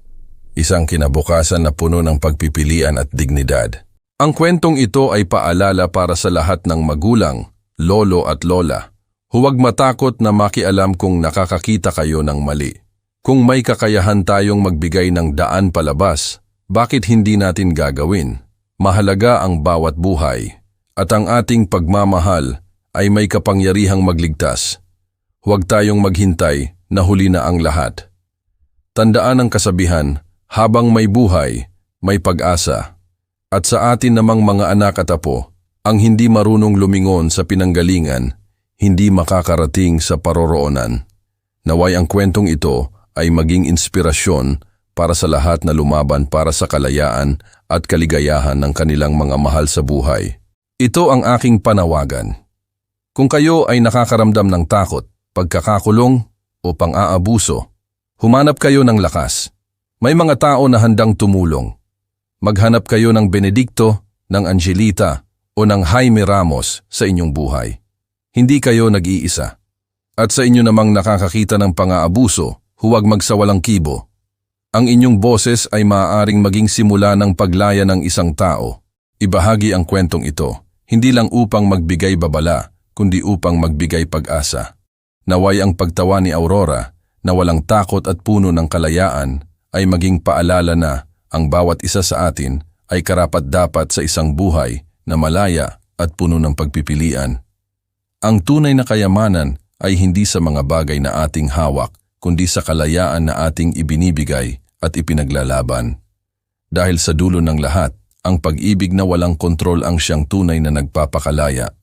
Isang kinabukasan na puno ng pagpipilian at dignidad. Ang kwentong ito ay paalala para sa lahat ng magulang, lolo at lola. Huwag matakot na makialam kung nakakakita kayo ng mali. Kung may kakayahan tayong magbigay ng daan palabas, bakit hindi natin gagawin? Mahalaga ang bawat buhay, at ang ating pagmamahal ay may kapangyarihang magligtas. Huwag tayong maghintay na huli na ang lahat. Tandaan ang kasabihan, habang may buhay, may pag-asa. At sa atin namang mga anak at apo, ang hindi marunong lumingon sa pinanggalingan, hindi makakarating sa paroroonan. Naway ang kwentong ito ay maging inspirasyon para sa lahat na lumaban para sa kalayaan at kaligayahan ng kanilang mga mahal sa buhay. Ito ang aking panawagan. Kung kayo ay nakakaramdam ng takot, pagkakakulong o pang-aabuso, humanap kayo ng lakas. May mga tao na handang tumulong. Maghanap kayo ng Benedicto, ng Angelita o ng Jaime Ramos sa inyong buhay. Hindi kayo nag-iisa. At sa inyo namang nakakakita ng pang-aabuso, huwag magsawalang kibo. Ang inyong boses ay maaaring maging simula ng paglaya ng isang tao. Ibahagi ang kwentong ito, hindi lang upang magbigay babala, kundi upang magbigay pag-asa. Naway ang pagtawa ni Aurora, na walang takot at puno ng kalayaan, ay maging paalala na ang bawat isa sa atin ay karapat-dapat sa isang buhay na malaya at puno ng pagpipilian. Ang tunay na kayamanan ay hindi sa mga bagay na ating hawak, kundi sa kalayaan na ating ibinibigay at ipinaglalaban. Dahil sa dulo ng lahat, ang pag-ibig na walang kontrol ang siyang tunay na nagpapakalaya